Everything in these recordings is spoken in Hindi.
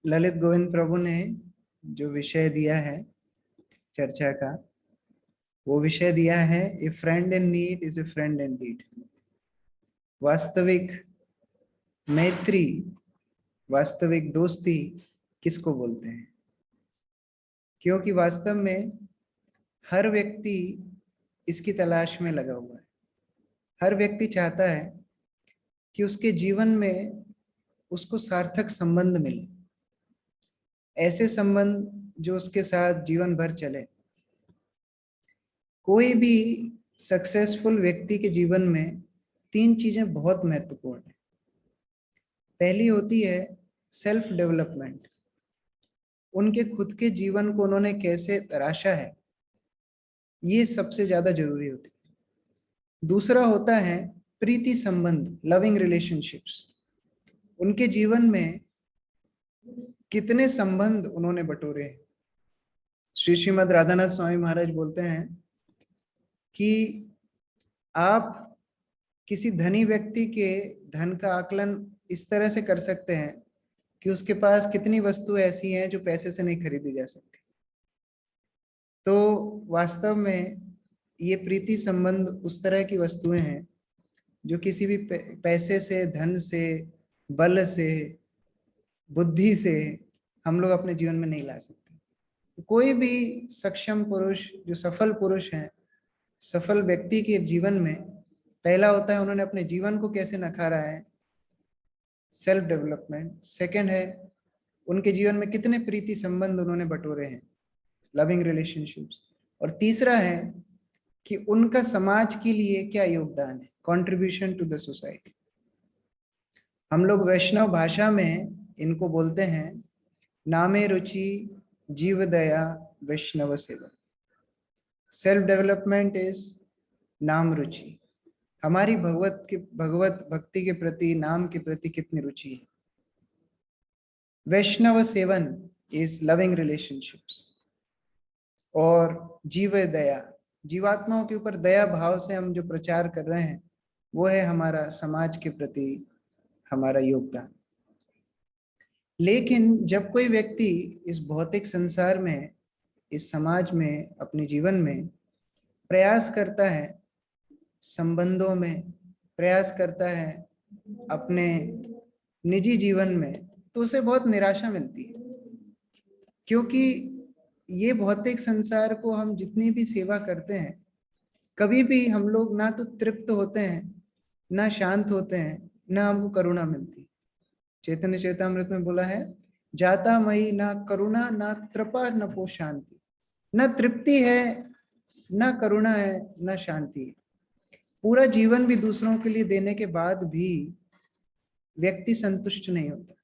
ललित गोविंद प्रभु ने जो विषय दिया है चर्चा का, वो विषय दिया है ए friend in need is a friend Indeed. वास्तविक मैत्री, वास्तविक दोस्ती किसको बोलते हैं? क्योंकि वास्तव में हर व्यक्ति इसकी तलाश में लगा हुआ है। हर व्यक्ति चाहता है कि उसके जीवन में उसको सार्थक संबंध मिले, ऐसे संबंध जो उसके साथ जीवन भर चले। कोई भी सक्सेसफुल व्यक्ति के जीवन में 3 चीजें बहुत महत्वपूर्ण है। पहली होती है सेल्फ डेवलपमेंट, उनके खुद के जीवन को उन्होंने कैसे तराशा है, ये सबसे ज्यादा जरूरी होती है। दूसरा होता है प्रीति संबंध, लविंग रिलेशनशिप्स, उनके जीवन में कितने संबंध उन्होंने बटोरे हैं। श्रीमद् राधानाथ स्वामी महाराज बोलते हैं कि आप किसी धनी व्यक्ति के धन का आकलन इस तरह से कर सकते हैं कि उसके पास कितनी वस्तुएं ऐसी हैं जो पैसे से नहीं खरीदी जा सकती। तो वास्तव में ये प्रीति संबंध उस तरह की वस्तुएं हैं जो किसी भी पैसे से, धन से, बल से, बुद्धि से हम लोग अपने जीवन में नहीं ला सकते। तो कोई भी सक्षम पुरुष, जो सफल पुरुष हैं, सफल व्यक्ति के जीवन में पहला होता है उन्होंने अपने जीवन को कैसे नखारा है, सेल्फ डेवलपमेंट। सेकंड है उनके जीवन में कितने प्रीति संबंध उन्होंने बटोरे हैं, लविंग रिलेशनशिप्स। और तीसरा है कि उनका समाज के लिए क्या योगदान है, कंट्रीब्यूशन टू द सोसाइटी। हम लोग वैष्णव भाषा में इनको बोलते हैं नामे रुचि जीव दया वैष्णव सेवा। सेल्फ डेवलपमेंट इज नाम रुचि। हमारी भगवत भक्ति के प्रति, नाम के प्रति कितनी रुचि है। वैष्णव सेवन इज लविंग रिलेशनशिप्स। और जीव दया, जीवात्माओं के ऊपर दया भाव से हम जो प्रचार कर रहे हैं वो है हमारा समाज के प्रति हमारा योगदान। लेकिन जब कोई व्यक्ति इस भौतिक संसार में, इस समाज में, अपने जीवन में प्रयास करता है, संबंधों में प्रयास करता है, अपने निजी जीवन में, तो उसे बहुत निराशा मिलती है। क्योंकि ये भौतिक संसार को हम जितनी भी सेवा करते हैं, कभी भी हम लोग ना तो तृप्त होते हैं, ना शांत होते हैं, ना हमको करुणा मिलती। चैतन्य चैतामृत में बोला है जाता मई ना करुणा ना कृपा न पो शांति। न तृप्ति है, न करुणा है, न शांति है। पूरा जीवन भी दूसरों के लिए देने के बाद भी व्यक्ति संतुष्ट नहीं होता,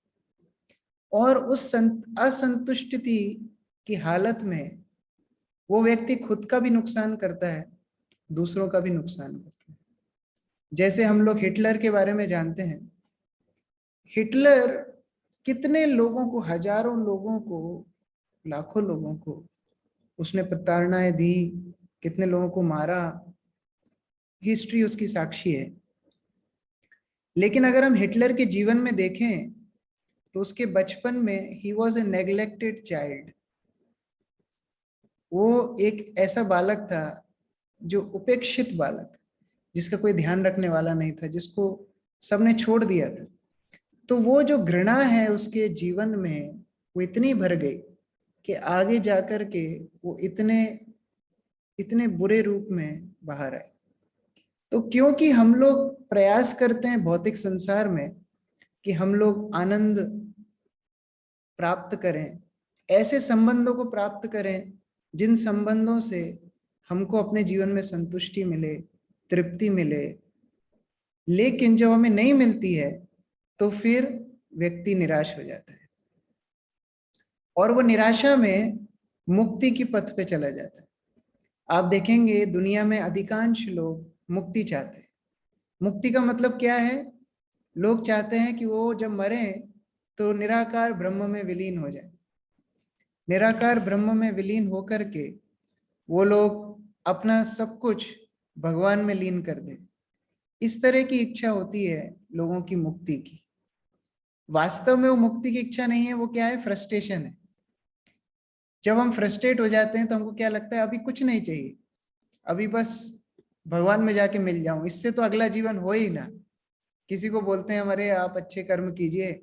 और उस असंतुष्टि की हालत में वो व्यक्ति खुद का भी नुकसान करता है, दूसरों का भी नुकसान करता है। जैसे हम लोग हिटलर के बारे में जानते हैं। हिटलर कितने लोगों को, हजारों लोगों को, लाखों लोगों को उसने प्रताड़नाएं दी, कितने लोगों को मारा, हिस्ट्री उसकी साक्षी है। लेकिन अगर हम हिटलर के जीवन में देखें तो उसके बचपन में he was a neglected child. वो एक ऐसा बालक था जो उपेक्षित बालक, जिसका कोई ध्यान रखने वाला नहीं था, जिसको सबने छोड़ दिया था। तो वो जो घृणा है उसके जीवन में वो इतनी भर गई कि आगे जाकर के वो इतने बुरे रूप में बाहर आए। तो क्योंकि हम लोग प्रयास करते हैं भौतिक संसार में कि हम लोग आनंद प्राप्त करें, ऐसे संबंधों को प्राप्त करें जिन संबंधों से हमको अपने जीवन में संतुष्टि मिले, तृप्ति मिले। लेकिन जब हमें नहीं मिलती है तो फिर व्यक्ति निराश हो जाता है, और वो निराशा में मुक्ति की पथ पे चला जाता है। आप देखेंगे दुनिया में अधिकांश लोग मुक्ति चाहते हैं। मुक्ति का मतलब क्या है? लोग चाहते हैं कि वो जब मरें तो निराकार ब्रह्म में विलीन हो जाए। निराकार ब्रह्म में विलीन होकर के वो लोग अपना सब कुछ भगवान में लीन कर दें। इस तरह की इच्छा होती है लोगों की मुक्ति की। वास्तव में वो मुक्ति की इच्छा नहीं है, वो क्या है, फ्रस्ट्रेशन है। जब हम फ्रस्ट्रेट हो जाते हैं तो हमको क्या लगता है, अभी कुछ नहीं चाहिए, अभी बस भगवान में जाके मिल जाऊं, इससे तो अगला जीवन हो ही ना। किसी को बोलते हैं अरे आप अच्छे कर्म कीजिए,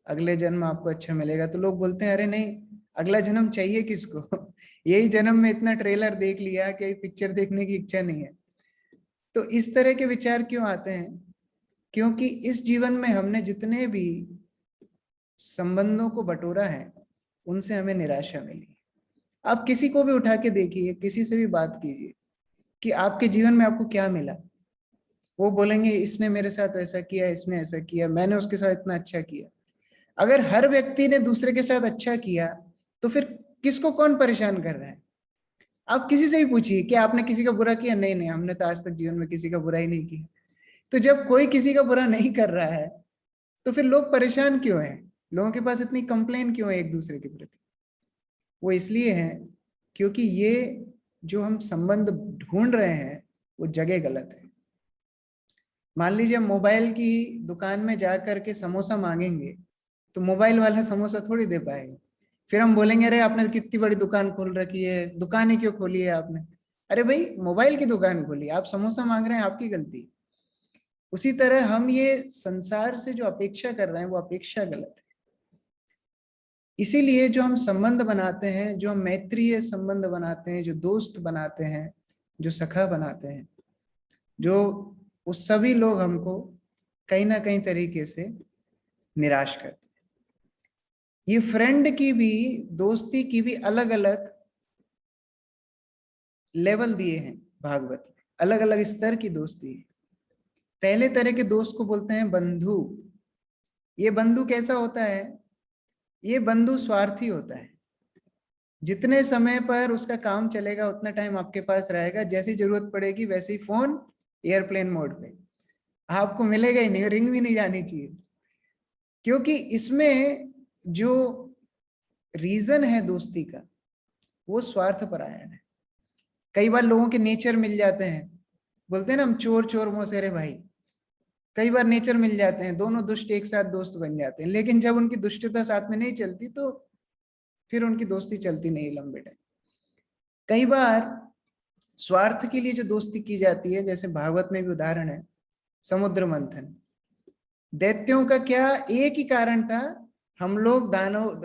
अगले जन्म आपको अच्छा मिलेगा, तो लोग बोलते हैं अरे नहीं, अगला जन्म चाहिए किसको यही जन्म में इतना ट्रेलर देख लिया कि पिक्चर देखने की इच्छा नहीं है। तो इस तरह के विचार क्यों आते हैं? क्योंकि इस जीवन में हमने जितने भी संबंधों को बटोरा है उनसे हमें निराशा मिली। आप किसी को भी उठा के देखिए, किसी से भी बात कीजिए कि आपके जीवन में आपको क्या मिला, वो बोलेंगे इसने मेरे साथ ऐसा किया, इसने ऐसा किया, मैंने उसके साथ इतना अच्छा किया। अगर हर व्यक्ति ने दूसरे के साथ अच्छा किया तो फिर किसको कौन परेशान कर रहा है? आप किसी से भी पूछिए कि आपने किसी का बुरा किया, नहीं नहीं हमने तो आज तक जीवन में किसी का बुरा ही नहीं किया। तो जब कोई किसी का बुरा नहीं कर रहा है तो फिर लोग परेशान क्यों हैं? लोगों के पास इतनी कंप्लेन क्यों है एक दूसरे के प्रति? वो इसलिए है क्योंकि ये जो हम संबंध ढूंढ रहे हैं वो जगह गलत है। मान लीजिए हम मोबाइल की दुकान में जा करके समोसा मांगेंगे तो मोबाइल वाला समोसा थोड़ी दे पाएगा। फिर हम बोलेंगे अरे आपने कितनी बड़ी दुकान खोल रखी है, दुकान ही क्यों खोली है आपने? अरे भाई मोबाइल की दुकान खोली, आप समोसा मांग रहे हैं, आपकी गलती। उसी तरह हम ये संसार से जो अपेक्षा कर रहे हैं वो अपेक्षा गलत है। इसीलिए जो हम संबंध बनाते हैं, जो हम मैत्रीय संबंध बनाते हैं, जो दोस्त बनाते हैं, जो सखा बनाते हैं, जो वो सभी लोग हमको कहीं ना कहीं तरीके से निराश करते हैं। ये फ्रेंड की भी, दोस्ती की भी अलग अलग लेवल दिए हैं भागवत में, अलग अलग स्तर की दोस्ती है। पहले तरह के दोस्त को बोलते हैं बंधु। ये बंधु कैसा होता है? ये बंधु स्वार्थी होता है। जितने समय पर उसका काम चलेगा उतना टाइम आपके पास रहेगा, जैसी जरूरत पड़ेगी वैसे ही फोन एयरप्लेन मोड पे, आपको मिलेगा ही नहीं, रिंग भी नहीं जानी चाहिए। क्योंकि इसमें जो रीजन है दोस्ती का वो स्वार्थ परायण है। कई बार लोगों के नेचर मिल जाते हैं, बोलते हैं ना हम चोर चोर मौसेरे भाई। कई बार नेचर मिल जाते हैं, दोनों दुष्ट एक साथ दोस्त बन जाते हैं, लेकिन जब उनकी दुष्टता साथ में नहीं चलती तो फिर उनकी दोस्ती चलती नहीं लंबे टाइम। कई बार स्वार्थ के लिए जो दोस्ती की जाती है, जैसे भागवत में भी उदाहरण है समुद्र मंथन। दैत्यों का क्या एक ही कारण था, हम लोग दानव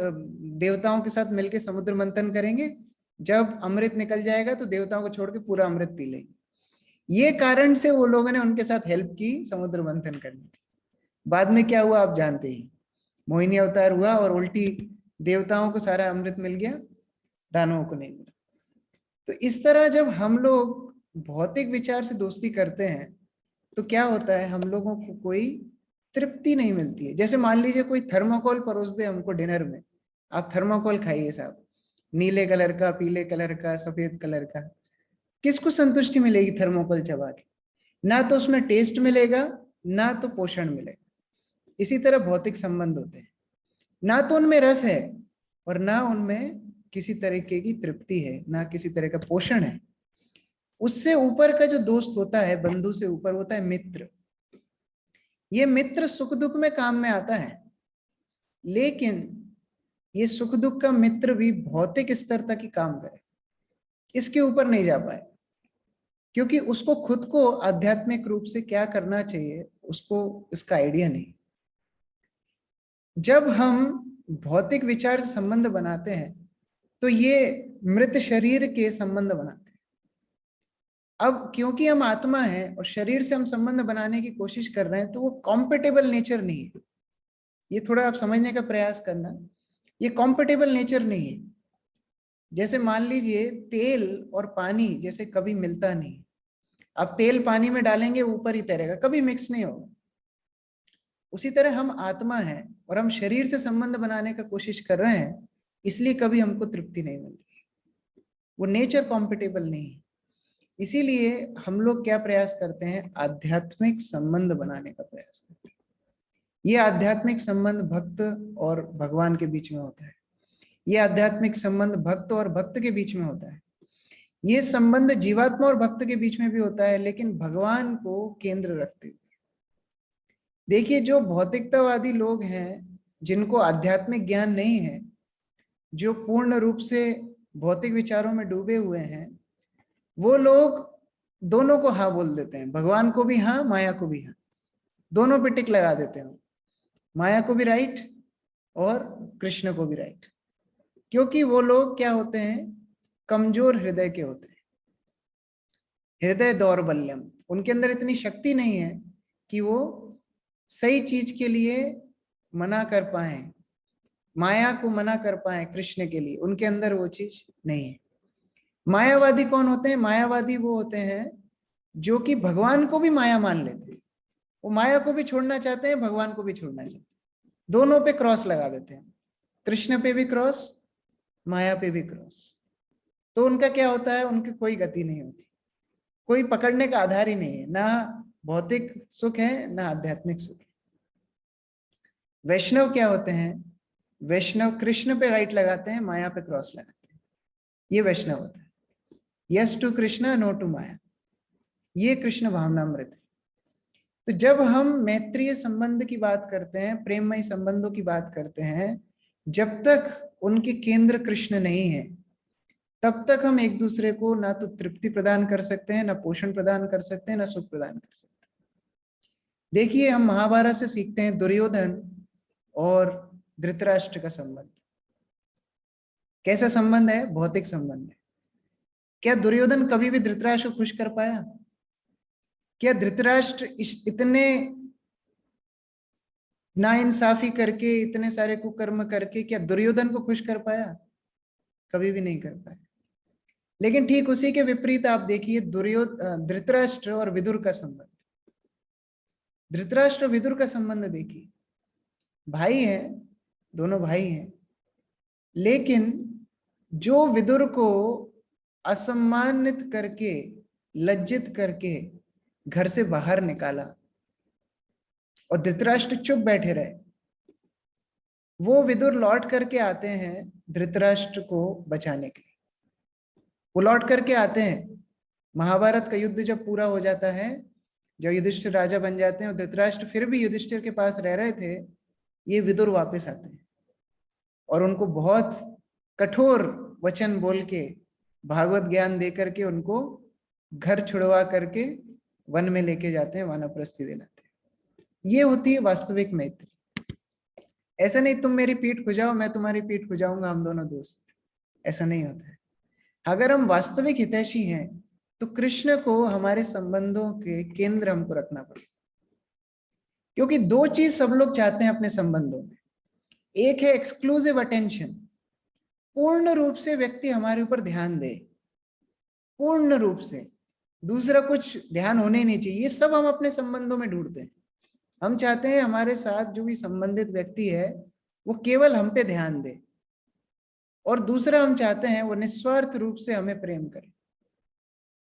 देवताओं के साथ मिलकर समुद्र मंथन करेंगे, जब अमृत निकल जाएगा तो देवताओं को छोड़ के पूरा अमृत पी लेंगे। ये कारण से वो लोगों ने उनके साथ हेल्प की समुद्र मंथन करने की। बाद में क्या हुआ आप जानते ही, मोहिनी अवतार हुआ और उल्टी देवताओं को सारा अमृत मिल गया, दानवों को नहीं मिला। तो इस तरह जब हम लोग भौतिक विचार से दोस्ती करते हैं तो क्या होता है, हम लोगों को कोई तृप्ति नहीं मिलती है। जैसे मान लीजिए कोई थर्माकोल परोस दे हमको डिनर में, आप थर्माकोल खाइए साहब, नीले कलर का, पीले कलर का, सफेद कलर का, किसको संतुष्टि मिलेगी थर्माकोल चबा के? ना तो उसमें टेस्ट मिलेगा, ना तो पोषण मिलेगा। इसी तरह भौतिक संबंध होते हैं, ना तो उनमें रस है और ना उनमें किसी तरीके की तृप्ति है, ना किसी तरह का पोषण है। उससे ऊपर का जो दोस्त होता है, बंधु से ऊपर होता है मित्र। ये मित्र सुख दुख में काम में आता है, लेकिन ये सुख दुख का मित्र भी भौतिक स्तर तक ही काम करे, इसके ऊपर नहीं जा पाए, क्योंकि उसको खुद को आध्यात्मिक रूप से क्या करना चाहिए उसको इसका आइडिया नहीं। जब हम भौतिक विचार से संबंध बनाते हैं तो ये मृत शरीर के संबंध बनाते हैं। अब क्योंकि हम आत्मा है और शरीर से हम संबंध बनाने की कोशिश कर रहे हैं तो वो कॉम्पेटेबल नेचर नहीं है। ये थोड़ा आप समझने का प्रयास करना, ये कॉम्पेटेबल नेचर नहीं है। जैसे मान लीजिए तेल और पानी जैसे कभी मिलता नहीं, आप तेल पानी में डालेंगे ऊपर ही तैरेगा, कभी मिक्स नहीं होगा। उसी तरह हम आत्मा हैं और हम शरीर से संबंध बनाने का कोशिश कर रहे हैं, इसलिए कभी हमको तृप्ति नहीं मिल रही, वो नेचर कॉम्पेटेबल नहीं है। इसीलिए हम लोग क्या प्रयास करते हैं, आध्यात्मिक संबंध बनाने का प्रयास करते हैं। ये आध्यात्मिक संबंध भक्त और भगवान के बीच में होता है, ये आध्यात्मिक संबंध भक्त और भक्त के बीच में होता है, ये संबंध जीवात्मा और भक्त के बीच में भी होता है, लेकिन भगवान को केंद्र रखते हुए। देखिए जो भौतिकतावादी लोग हैं जिनको आध्यात्मिक ज्ञान नहीं है, जो पूर्ण रूप से भौतिक विचारों में डूबे हुए हैं, वो लोग दोनों को हाँ बोल देते हैं, भगवान को भी हाँ, माया को भी हाँ, दोनों पे टिक लगा देते हैं, माया को भी राइट और कृष्ण को भी राइट। क्योंकि वो लोग क्या होते हैं, कमजोर हृदय के होते हैं, हृदय दौर्बल्यम, उनके अंदर इतनी शक्ति नहीं है कि वो सही चीज के लिए मना कर पाए, माया को मना कर पाए कृष्ण के लिए, उनके अंदर वो चीज नहीं है। मायावादी कौन होते हैं? मायावादी वो होते हैं जो कि भगवान को भी माया मान लेते हैं, वो माया को भी छोड़ना चाहते हैं, भगवान को भी छोड़ना चाहते हैं, दोनों पे क्रॉस लगा देते हैं, कृष्ण पे भी क्रॉस, माया पे भी क्रॉस। तो उनका क्या होता है, उनकी कोई गति नहीं होती, कोई पकड़ने का आधार ही नहीं है, ना भौतिक सुख है ना आध्यात्मिक सुख है। वैष्णव क्या होते हैं? वैष्णव कृष्ण पे राइट लगाते हैं, माया पे क्रॉस लगाते हैं, ये वैष्णव होता है। Yes to Krishna, no to Maya, ये कृष्ण भावनामृत है। तो जब हम मैत्रीय संबंध की बात करते हैं, प्रेममय संबंधों की बात करते हैं, जब तक उनके केंद्र कृष्ण नहीं है, तब तक हम एक दूसरे को ना तो तृप्ति प्रदान कर सकते हैं, ना पोषण प्रदान कर सकते हैं, ना सुख प्रदान कर सकते हैं। देखिए, हम महाभारत से सीखते हैं दुर्योधन और धृतराष्ट्र का संबंध कैसा संबंध है? भौतिक संबंध है। क्या दुर्योधन कभी भी धृतराष्ट्र को खुश कर पाया? क्या धृतराष्ट्र इतने नाइंसाफी करके, इतने सारे कुकर्म करके, क्या दुर्योधन को खुश कर पाया? कभी भी नहीं कर पाया। लेकिन ठीक उसी के विपरीत आप देखिए धृतराष्ट्र और विदुर का संबंध। धृतराष्ट्र विदुर का संबंध देखिए, भाई है, दोनों भाई हैं, लेकिन जो विदुर को असम्मानित करके, लज्जित करके घर से बाहर निकाला और धृतराष्ट्र चुप बैठे रहे, वो विदुर लौट करके आते हैं धृतराष्ट्र को बचाने के लिए। वो लौट करके आते हैं, महाभारत का युद्ध जब पूरा हो जाता है, जब युधिष्ठिर राजा बन जाते हैं और धृतराष्ट्र फिर भी युधिष्ठिर के पास रह रहे थे, ये विदुर वापस आते हैं और उनको बहुत कठोर वचन बोल के, भागवत ज्ञान दे करके उनको घर छुड़वा करके वन में लेके जाते हैं, वानप्रस्थी दिलाते हैं। ये होती है वास्तविक मैत्री। ऐसा नहीं तुम मेरी पीठ खुजाओ, मैं तुम्हारी पीठ खुजाऊंगा, हम दोनों दोस्त, ऐसा नहीं होता है। अगर हम वास्तविक हितैषी हैं तो कृष्ण को हमारे संबंधों के केंद्र हमको रखना पड़ेगा। क्योंकि दो चीज सब लोग चाहते हैं अपने संबंधों में, एक है एक्सक्लूसिव अटेंशन, पूर्ण रूप से व्यक्ति हमारे ऊपर ध्यान दे, पूर्ण रूप से, दूसरा कुछ ध्यान होने ही नहीं चाहिए। ये सब हम अपने संबंधों में ढूंढते हैं। हम चाहते हैं हमारे साथ जो भी संबंधित व्यक्ति है वो केवल हम पे ध्यान दे, और दूसरा हम चाहते हैं वो निस्वार्थ रूप से हमें प्रेम करे।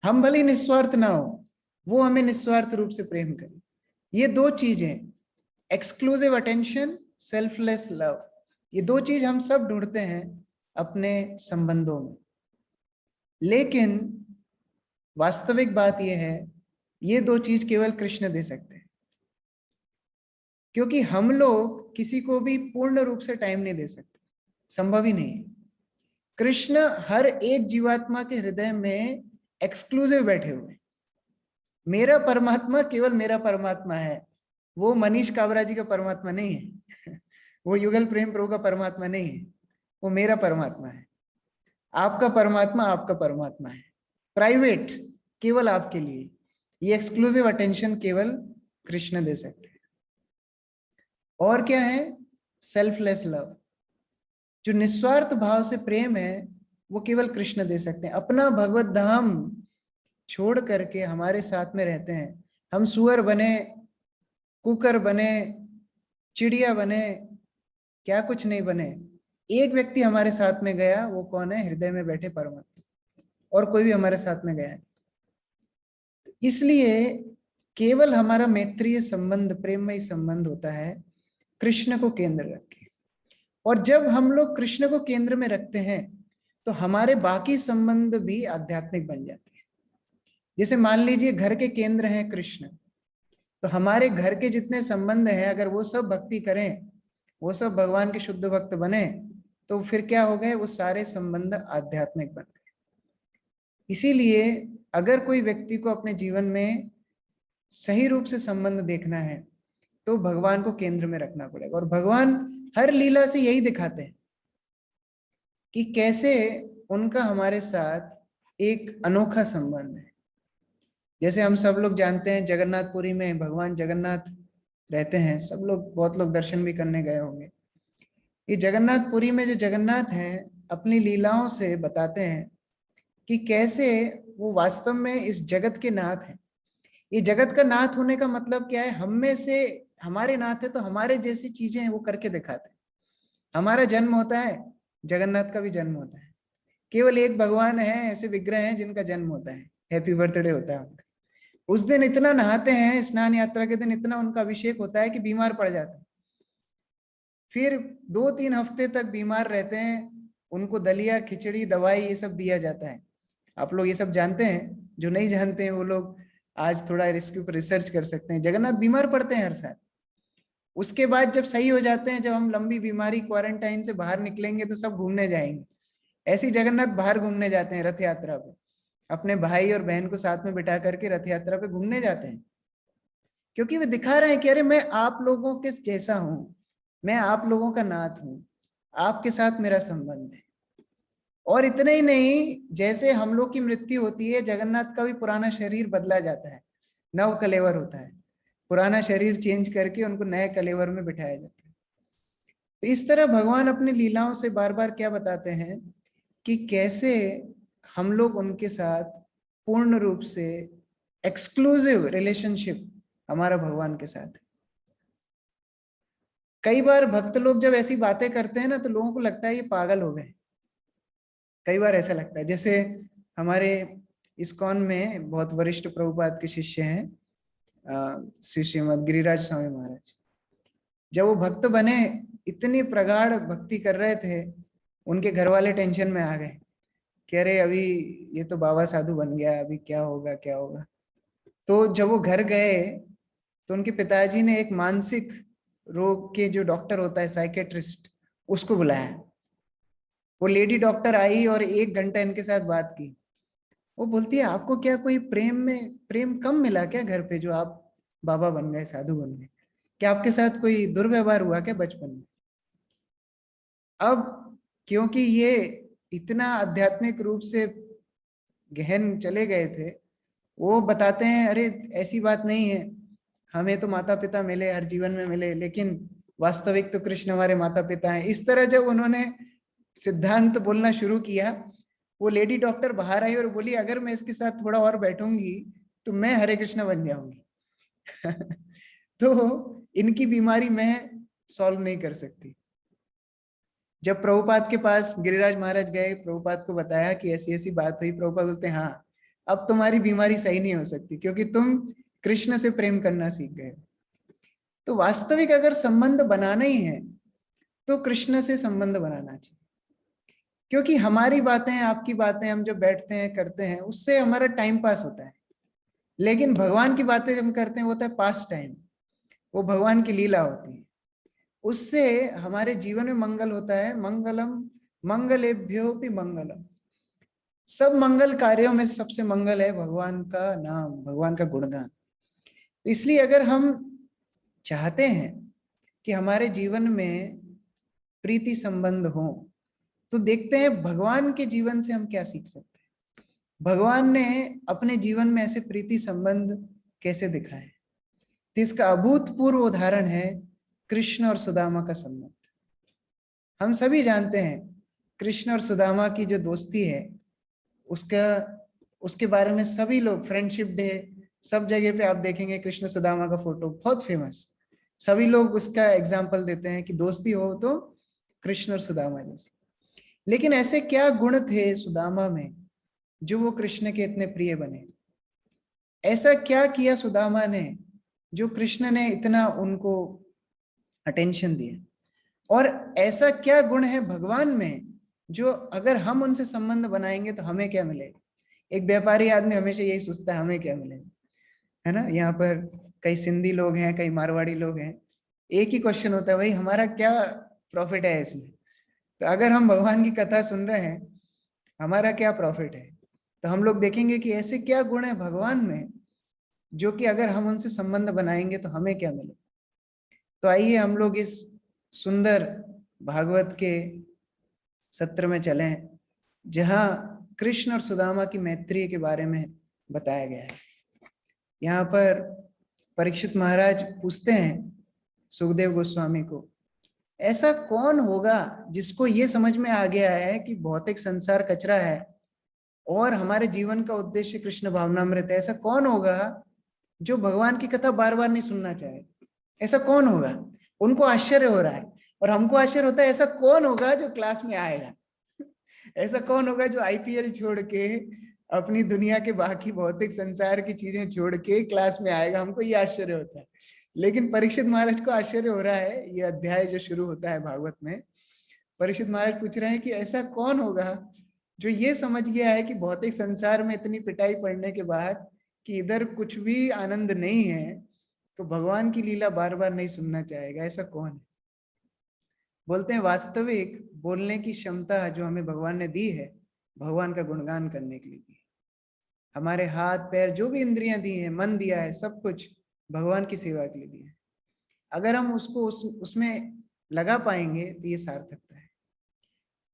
हम भले निस्वार्थ ना हो, वो हमें निस्वार्थ रूप से प्रेम करे। ये दो चीजें, एक्सक्लूसिव अटेंशन, सेल्फलेस लव, ये दो चीज हम सब ढूंढते हैं अपने संबंधों में। लेकिन वास्तविक बात यह है, ये दो चीज केवल कृष्ण दे सकते हैं। क्योंकि हम लोग किसी को भी पूर्ण रूप से टाइम नहीं दे सकते, संभव ही नहीं है। कृष्ण हर एक जीवात्मा के हृदय में एक्सक्लूसिव बैठे हुए। मेरा परमात्मा केवल मेरा परमात्मा है, वो मनीष काबरा जी का परमात्मा नहीं है, वो युगल प्रेम प्रभु का परमात्मा नहीं है, वो मेरा परमात्मा है। आपका परमात्मा आपका परमात्मा है, प्राइवेट, केवल आपके लिए। ये एक्सक्लूसिव अटेंशन केवल कृष्ण दे सकते हैं। और क्या है? सेल्फलेस लव, जो निस्वार्थ भाव से प्रेम है, वो केवल कृष्ण दे सकते हैं। अपना भगवत धाम छोड़ करके हमारे साथ में रहते हैं। हम सुअर बने, कुकर बने, चिड़िया बने, क्या कुछ नहीं बने, एक व्यक्ति हमारे साथ में गया, वो कौन है? हृदय में बैठे परमात्मा, और कोई भी हमारे साथ में गया नहीं। इसलिए केवल हमारा मैत्रीय संबंध, प्रेममय संबंध होता है कृष्ण को केंद्र रख के। और जब हम लोग कृष्ण को केंद्र में रखते हैं तो हमारे बाकी संबंध भी आध्यात्मिक बन जाते हैं। जैसे मान लीजिए घर के केंद्र हैं कृष्ण, तो हमारे घर के जितने संबंध हैं, अगर वो सब भक्ति करें वो सब भगवान के शुद्ध भक्त बने, तो फिर क्या हो गए, वो सारे संबंध आध्यात्मिक बन गए। इसीलिए अगर कोई व्यक्ति को अपने जीवन में सही रूप से संबंध देखना है तो भगवान को केंद्र में रखना पड़ेगा। और भगवान हर लीला से यही दिखाते हैं कि कैसे उनका हमारे साथ एक अनोखा संबंध है। जैसे हम सब लोग जानते हैं जगन्नाथपुरी में भगवान जगन्नाथ रहते हैं, सब लोग, बहुत लोग दर्शन भी करने गए होंगे। ये जगन्नाथपुरी में जो जगन्नाथ हैं अपनी लीलाओं से बताते हैं कि कैसे वो वास्तव में इस जगत के नाथ हैं। ये जगत का नाथ होने का मतलब क्या है, हम में से हमारे नाथ है तो हमारे जैसी चीजें हैं वो करके दिखाते हैं। हमारा जन्म होता है, जगन्नाथ का भी जन्म होता है। केवल एक भगवान है, ऐसे विग्रह हैं जिनका जन्म होता है, हैप्पी बर्थडे होता है उनका। उस दिन इतना नहाते हैं, स्नान यात्रा के दिन इतना उनका अभिषेक होता है कि बीमार पड़ जाते हैं। फिर 2-3 हफ्ते तक बीमार रहते हैं, उनको दलिया खिचड़ी दवाई ये सब दिया जाता है। आप लोग ये सब जानते हैं, जो नहीं जानते हैं वो लोग आज थोड़ा इसके ऊपर रिसर्च कर सकते हैं। जगन्नाथ बीमार पड़ते हैं हर साल। उसके बाद जब सही हो जाते हैं, जब हम लंबी बीमारी क्वारंटाइन से बाहर निकलेंगे तो सब घूमने जाएंगे। ऐसे ही जगन्नाथ बाहर घूमने जाते हैं रथ यात्रा पे, अपने भाई और बहन को साथ में बिठा करके रथ यात्रा पे घूमने जाते हैं, क्योंकि वे दिखा रहे हैं कि अरे मैं आप लोगों के जैसा हूं, मैं आप लोगों का नाथ हूं, आपके साथ मेरा संबंध है। और इतना ही नहीं, जैसे हम लोग की मृत्यु होती है, जगन्नाथ का भी पुराना शरीर बदला जाता है, नव कलेवर होता है, पुराना शरीर चेंज करके उनको नए कलेवर में बिठाया जाता है। तो इस तरह भगवान अपनी लीलाओं से बार बार क्या बताते हैं कि कैसे हम लोग उनके साथ पूर्ण रूप से एक्सक्लूसिव रिलेशनशिप हमारा भगवान के साथ है। कई बार भक्त लोग जब ऐसी बातें करते हैं ना तो लोगों को लगता है ये पागल हो गए। कई बार ऐसा लगता है, जैसे हमारे इस्कॉन में बहुत वरिष्ठ प्रभुपाद के शिष्य हैं श्री श्रीमद गिरिराज स्वामी महाराज। जब वो भक्त बने, इतनी प्रगाढ़ भक्ति कर रहे थे, उनके घर वाले टेंशन में आ गए कि अरे अभी ये तो बाबा साधु बन गया, अभी क्या होगा क्या होगा। तो जब वो घर गए तो उनके पिताजी ने एक मानसिक रोग के जो डॉक्टर होता है, साइकेट्रिस्ट, उसको बुलाया। वो लेडी डॉक्टर आई और 1 घंटा इनके साथ बात की। वो बोलती है आपको क्या कोई प्रेम कम मिला क्या घर पे, जो आप बाबा बन गए, साधु बन गए? क्या आपके साथ कोई दुर्व्यवहार हुआ क्या बचपन में? अब क्योंकि ये इतना आध्यात्मिक रूप से गहन चले गए थे, वो बताते हैं अरे ऐसी बात नहीं है, हमें तो माता पिता मिले, हर जीवन में मिले, लेकिन वास्तविक तो कृष्ण हमारे माता पिता हैं। इस तरह जब उन्होंने सिद्धांत बोलना शुरू किया, वो लेडी डॉक्टर बाहर आई और बोली अगर मैं इसके साथ थोड़ा और बैठूंगी तो मैं हरे कृष्ण बन जाऊंगी। तो इनकी बीमारी मैं सॉल्व नहीं कर सकती। जब प्रभुपाद के पास गिरिराज महाराज गए, प्रभुपाद को बताया कि ऐसी ऐसी बात हुई, प्रभुपाद बोलते हाँ अब तुम्हारी बीमारी सही नहीं हो सकती, क्योंकि तुम कृष्ण से प्रेम करना सीख गए। तो वास्तविक अगर संबंध बनाना ही है तो कृष्ण से संबंध बनाना चाहिए, क्योंकि हमारी बातें, आपकी बातें हम जब बैठते हैं करते हैं उससे हमारा टाइम पास होता है, लेकिन भगवान की बातें हम करते हैं वो होता है पास टाइम, वो भगवान की लीला होती है, उससे हमारे जीवन में मंगल होता है। मंगलम मंगलेभ्यो भी मंगलम, सब मंगल कार्यों में सबसे मंगल है भगवान का नाम, भगवान का गुणगान। तो इसलिए अगर हम चाहते हैं कि हमारे जीवन में प्रीति संबंध हो, तो देखते हैं भगवान के जीवन से हम क्या सीख सकते हैं। भगवान ने अपने जीवन में ऐसे प्रीति संबंध कैसे दिखाए, तो इसका अभूतपूर्व उदाहरण है कृष्ण और सुदामा का संबंध। हम सभी जानते हैं कृष्ण और सुदामा की जो दोस्ती है, उसका उसके बारे में सभी लोग, फ्रेंडशिप डे सब जगह पे आप देखेंगे कृष्ण सुदामा का फोटो बहुत फेमस, सभी लोग उसका एग्जाम्पल देते हैं कि दोस्ती हो तो कृष्ण और सुदामा जैसे। लेकिन ऐसे क्या गुण थे सुदामा में जो वो कृष्ण के इतने प्रिय बने? ऐसा क्या किया सुदामा ने जो कृष्ण ने इतना उनको अटेंशन दिया? और ऐसा क्या गुण है भगवान में जो अगर हम उनसे संबंध बनाएंगे तो हमें क्या मिलेगा? एक व्यापारी आदमी हमेशा यही सोचता है हमें क्या मिलेगा, है ना। यहाँ पर कई सिंधी लोग हैं, कई मारवाड़ी लोग हैं, एक ही क्वेश्चन होता है, भाई हमारा क्या प्रॉफिट है इसमें? तो अगर हम भगवान की कथा सुन रहे हैं, हमारा क्या प्रॉफिट है? तो हम लोग देखेंगे कि ऐसे क्या गुण है भगवान में जो कि अगर हम उनसे संबंध बनाएंगे तो हमें क्या मिले। तो आइए हम लोग इस सुंदर भागवत के सत्र में चलें, जहां कृष्ण और सुदामा की मैत्री के बारे में बताया गया है। यहाँ पर परीक्षित महाराज पूछते हैं सुखदेव गोस्वामी को, ऐसा कौन होगा जिसको ये समझ में आ गया है कि भौतिक संसार कचरा है और हमारे जीवन का उद्देश्य कृष्ण भावनामृत है? ऐसा कौन होगा जो भगवान की कथा बार बार नहीं सुनना चाहे? ऐसा कौन होगा? उनको आश्चर्य हो रहा है और हमको आश्चर्य होता है, ऐसा कौन होगा जो क्लास में आएगा? ऐसा कौन होगा जो आईपीएल छोड़ के, अपनी दुनिया के बाकी भौतिक संसार की चीजें छोड़ के क्लास में आएगा? हमको ये आश्चर्य होता है। लेकिन परीक्षित महाराज को आश्चर्य हो रहा है। ये अध्याय जो शुरू होता है भागवत में, परीक्षित महाराज पूछ रहे हैं कि ऐसा कौन होगा जो ये समझ गया है कि भौतिक संसार में इतनी पिटाई पड़ने के बाद कि इधर कुछ भी आनंद नहीं है, तो भगवान की लीला बार बार नहीं सुनना चाहेगा? ऐसा कौन है? बोलते हैं वास्तविक बोलने की क्षमता जो हमें भगवान ने दी है, भगवान का गुणगान करने के लिए दी है। हमारे हाथ पैर जो भी इंद्रियां दी हैं, मन दिया है, सब कुछ भगवान की सेवा के लिए दिया है। अगर हम उसको उसमें लगा पाएंगे तो ये सार्थकता है।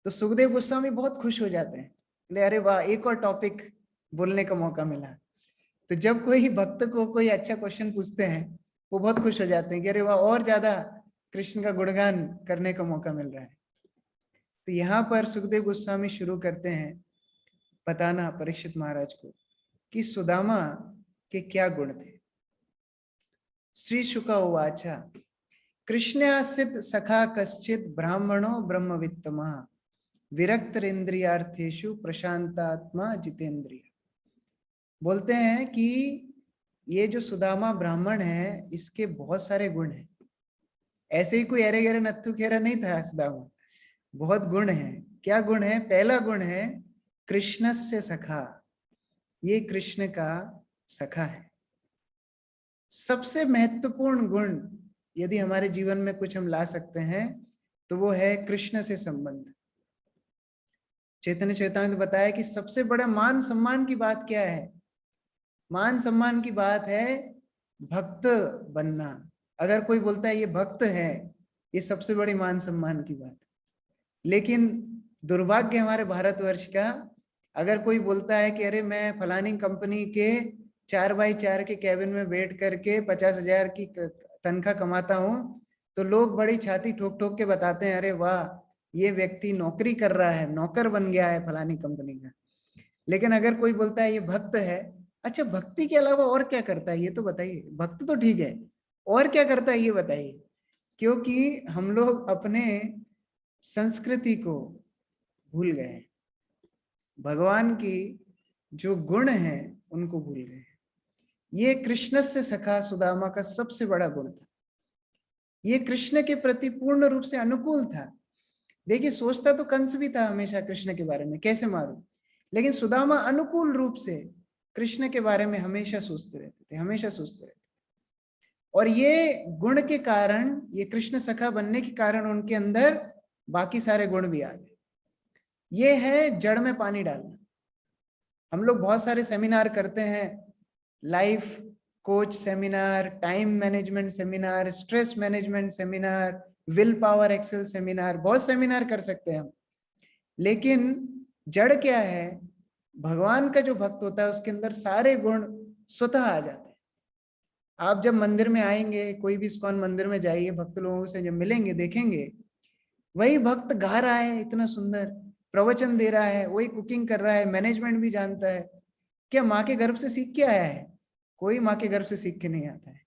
तो सुखदेव गोस्वामी बहुत खुश हो जाते हैं, बोले अरे वाह, एक और टॉपिक बोलने का मौका मिला। तो जब कोई भक्त को कोई अच्छा क्वेश्चन पूछते हैं, वो बहुत खुश हो जाते हैं कि अरे वाह, और ज्यादा कृष्ण का गुणगान करने का मौका मिल रहा है। तो यहाँ पर सुखदेव गोस्वामी शुरू करते हैं बताना परीक्षित महाराज को कि सुदामा के क्या गुण थे। श्री शुका उवाचा कृष्णासित सखा कश्चित ब्राह्मणो ब्रह्मवित्तमा विरक्तरेन्द्रियार्थेषु प्रशांतात्मा जितेंद्रिय। बोलते हैं कि ये जो सुदामा ब्राह्मण है, इसके बहुत सारे गुण हैं। ऐसे ही कोई अरे गरे नत्थु खेरा नहीं था सुदामा, बहुत गुण है। क्या गुण है? पहला गुण है कृष्ण से सखा, ये कृष्ण का सखा है। सबसे महत्वपूर्ण गुण यदि हमारे जीवन में कुछ हम ला सकते हैं तो वो है कृष्ण से संबंध। चैतन्य चैतन्य ने बताया कि सबसे बड़ा मान सम्मान की बात क्या है? मान सम्मान की बात है भक्त बनना। अगर कोई बोलता है ये भक्त है, ये सबसे बड़ी मान सम्मान की बात। लेकिन दुर्भाग्य हमारे भारतवर्ष का, अगर कोई बोलता है कि अरे मैं फलानी कंपनी के 4x4 के कैबिन में बैठ करके 50,000 की तनख्वाह कमाता हूं, तो लोग बड़ी छाती ठोक ठोक के बताते हैं, अरे वाह, ये व्यक्ति नौकरी कर रहा है, नौकर बन गया है फलानी कंपनी का। लेकिन अगर कोई बोलता है ये भक्त है, अच्छा भक्ति के अलावा और क्या करता है ये तो बताइए। भक्त तो ठीक है, और क्या करता है ये बताइए। क्योंकि हम लोग अपने संस्कृति को भूल गए, भगवान की जो गुण हैं उनको भूल गए। ये कृष्ण से सखा सुदामा का सबसे बड़ा गुण था। ये कृष्ण के प्रति पूर्ण रूप से अनुकूल था। देखिए, सोचता तो कंस भी था हमेशा कृष्ण के बारे में, कैसे मारूं, लेकिन सुदामा अनुकूल रूप से कृष्ण के बारे में हमेशा सोचते रहते थे, हमेशा सोचते रहते थे। और ये गुण के कारण, ये कृष्ण सखा बनने के कारण उनके अंदर बाकी सारे गुण भी आ गए। ये है जड़ में पानी डालना। हम लोग बहुत सारे सेमिनार करते हैं, life coach seminar, time management seminar, stress management seminar, will power excel seminar, बहुत सेमिनार कर सकते हैं हम। लेकिन जड़ क्या है? भगवान का जो भक्त होता है उसके अंदर सारे गुण स्वतः आ जाते हैं। आप जब मंदिर में आएंगे, कोई भी इस्कॉन मंदिर में जाइए, भक्त लोगों से जब मिलेंगे, देखेंगे वही भक्त गा रहा है, इतना सुंदर प्रवचन दे रहा है, वही कुकिंग कर रहा है, मैनेजमेंट भी जानता है। क्या माँ के गर्भ से सीख के आया है? कोई माँ के गर्भ से सीख के नहीं आता है।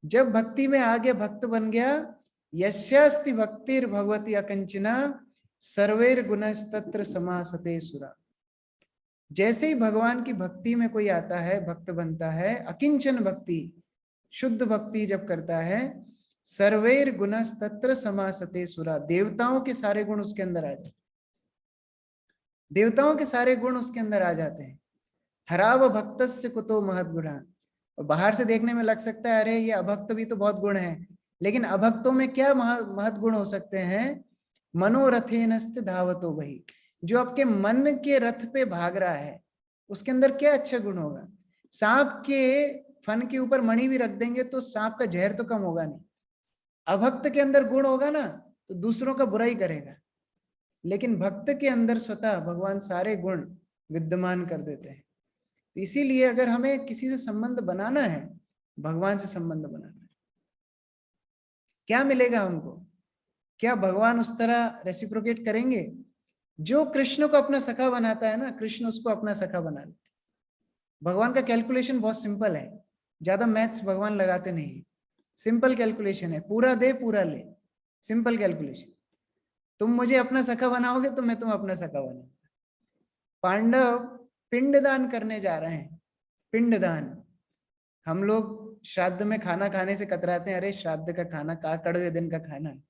जब भक्ति में आ गया, भक्त बन गया, यस्यास्ति भक्तिर भगवती अकंचना सर्वैर गुणस्तत्र समासते सुरा। जैसे ही भगवान की भक्ति में कोई आता है, भक्त बनता है, अकिंचन भक्ति, शुद्ध भक्ति जब करता है, सर्वैर गुणस्तत्र समासते सुरा, देवताओं के सारे गुण उसके अंदर आ जाते, देवताओं के सारे गुण उसके अंदर आ जाते हैं। हराव भक्तस्य कुतो महद गुणा। और बाहर से देखने में लग सकता है अरे ये अभक्त भी तो बहुत गुण है, लेकिन अभक्तों में क्या महत् गुण हो सकते हैं? मनोरथेनस्ते धावतो वही, जो आपके मन के रथ पे भाग रहा है, उसके अंदर क्या अच्छा गुण होगा? सांप के फन के ऊपर मणि भी रख देंगे तो सांप का जहर तो कम होगा नहीं। अभक्त के अंदर गुण होगा ना, तो दूसरों का बुरा ही करेगा। लेकिन भक्त के अंदर स्वतः भगवान सारे गुण विद्यमान कर देते हैं। तो इसीलिए अगर हमें किसी से संबंध बनाना है, भगवान से संबंध बनाना है। क्या मिलेगा हमको? क्या भगवान उस तरह रेसिप्रोकेट करेंगे? जो कृष्ण को अपना सखा बनाता है ना, कृष्ण उसको अपना सखा बना लेते। भगवान का कैलकुलेशन बहुत सिंपल है, ज्यादा मैथ्स भगवान लगाते नहीं। सिंपल कैलकुलेशन है, पूरा दे पूरा ले, सिंपल कैलकुलेशन। तुम मुझे अपना सखा बनाओगे तो मैं तुम्हें अपना सखा बनाऊंगा। पांडव पिंडदान करने जा रहे हैं, पिंडदान। हम लोग श्राद्ध में खाना खाने से कतराते हैं, अरे श्राद्ध का खाना का कड़वे दिन का खाना है।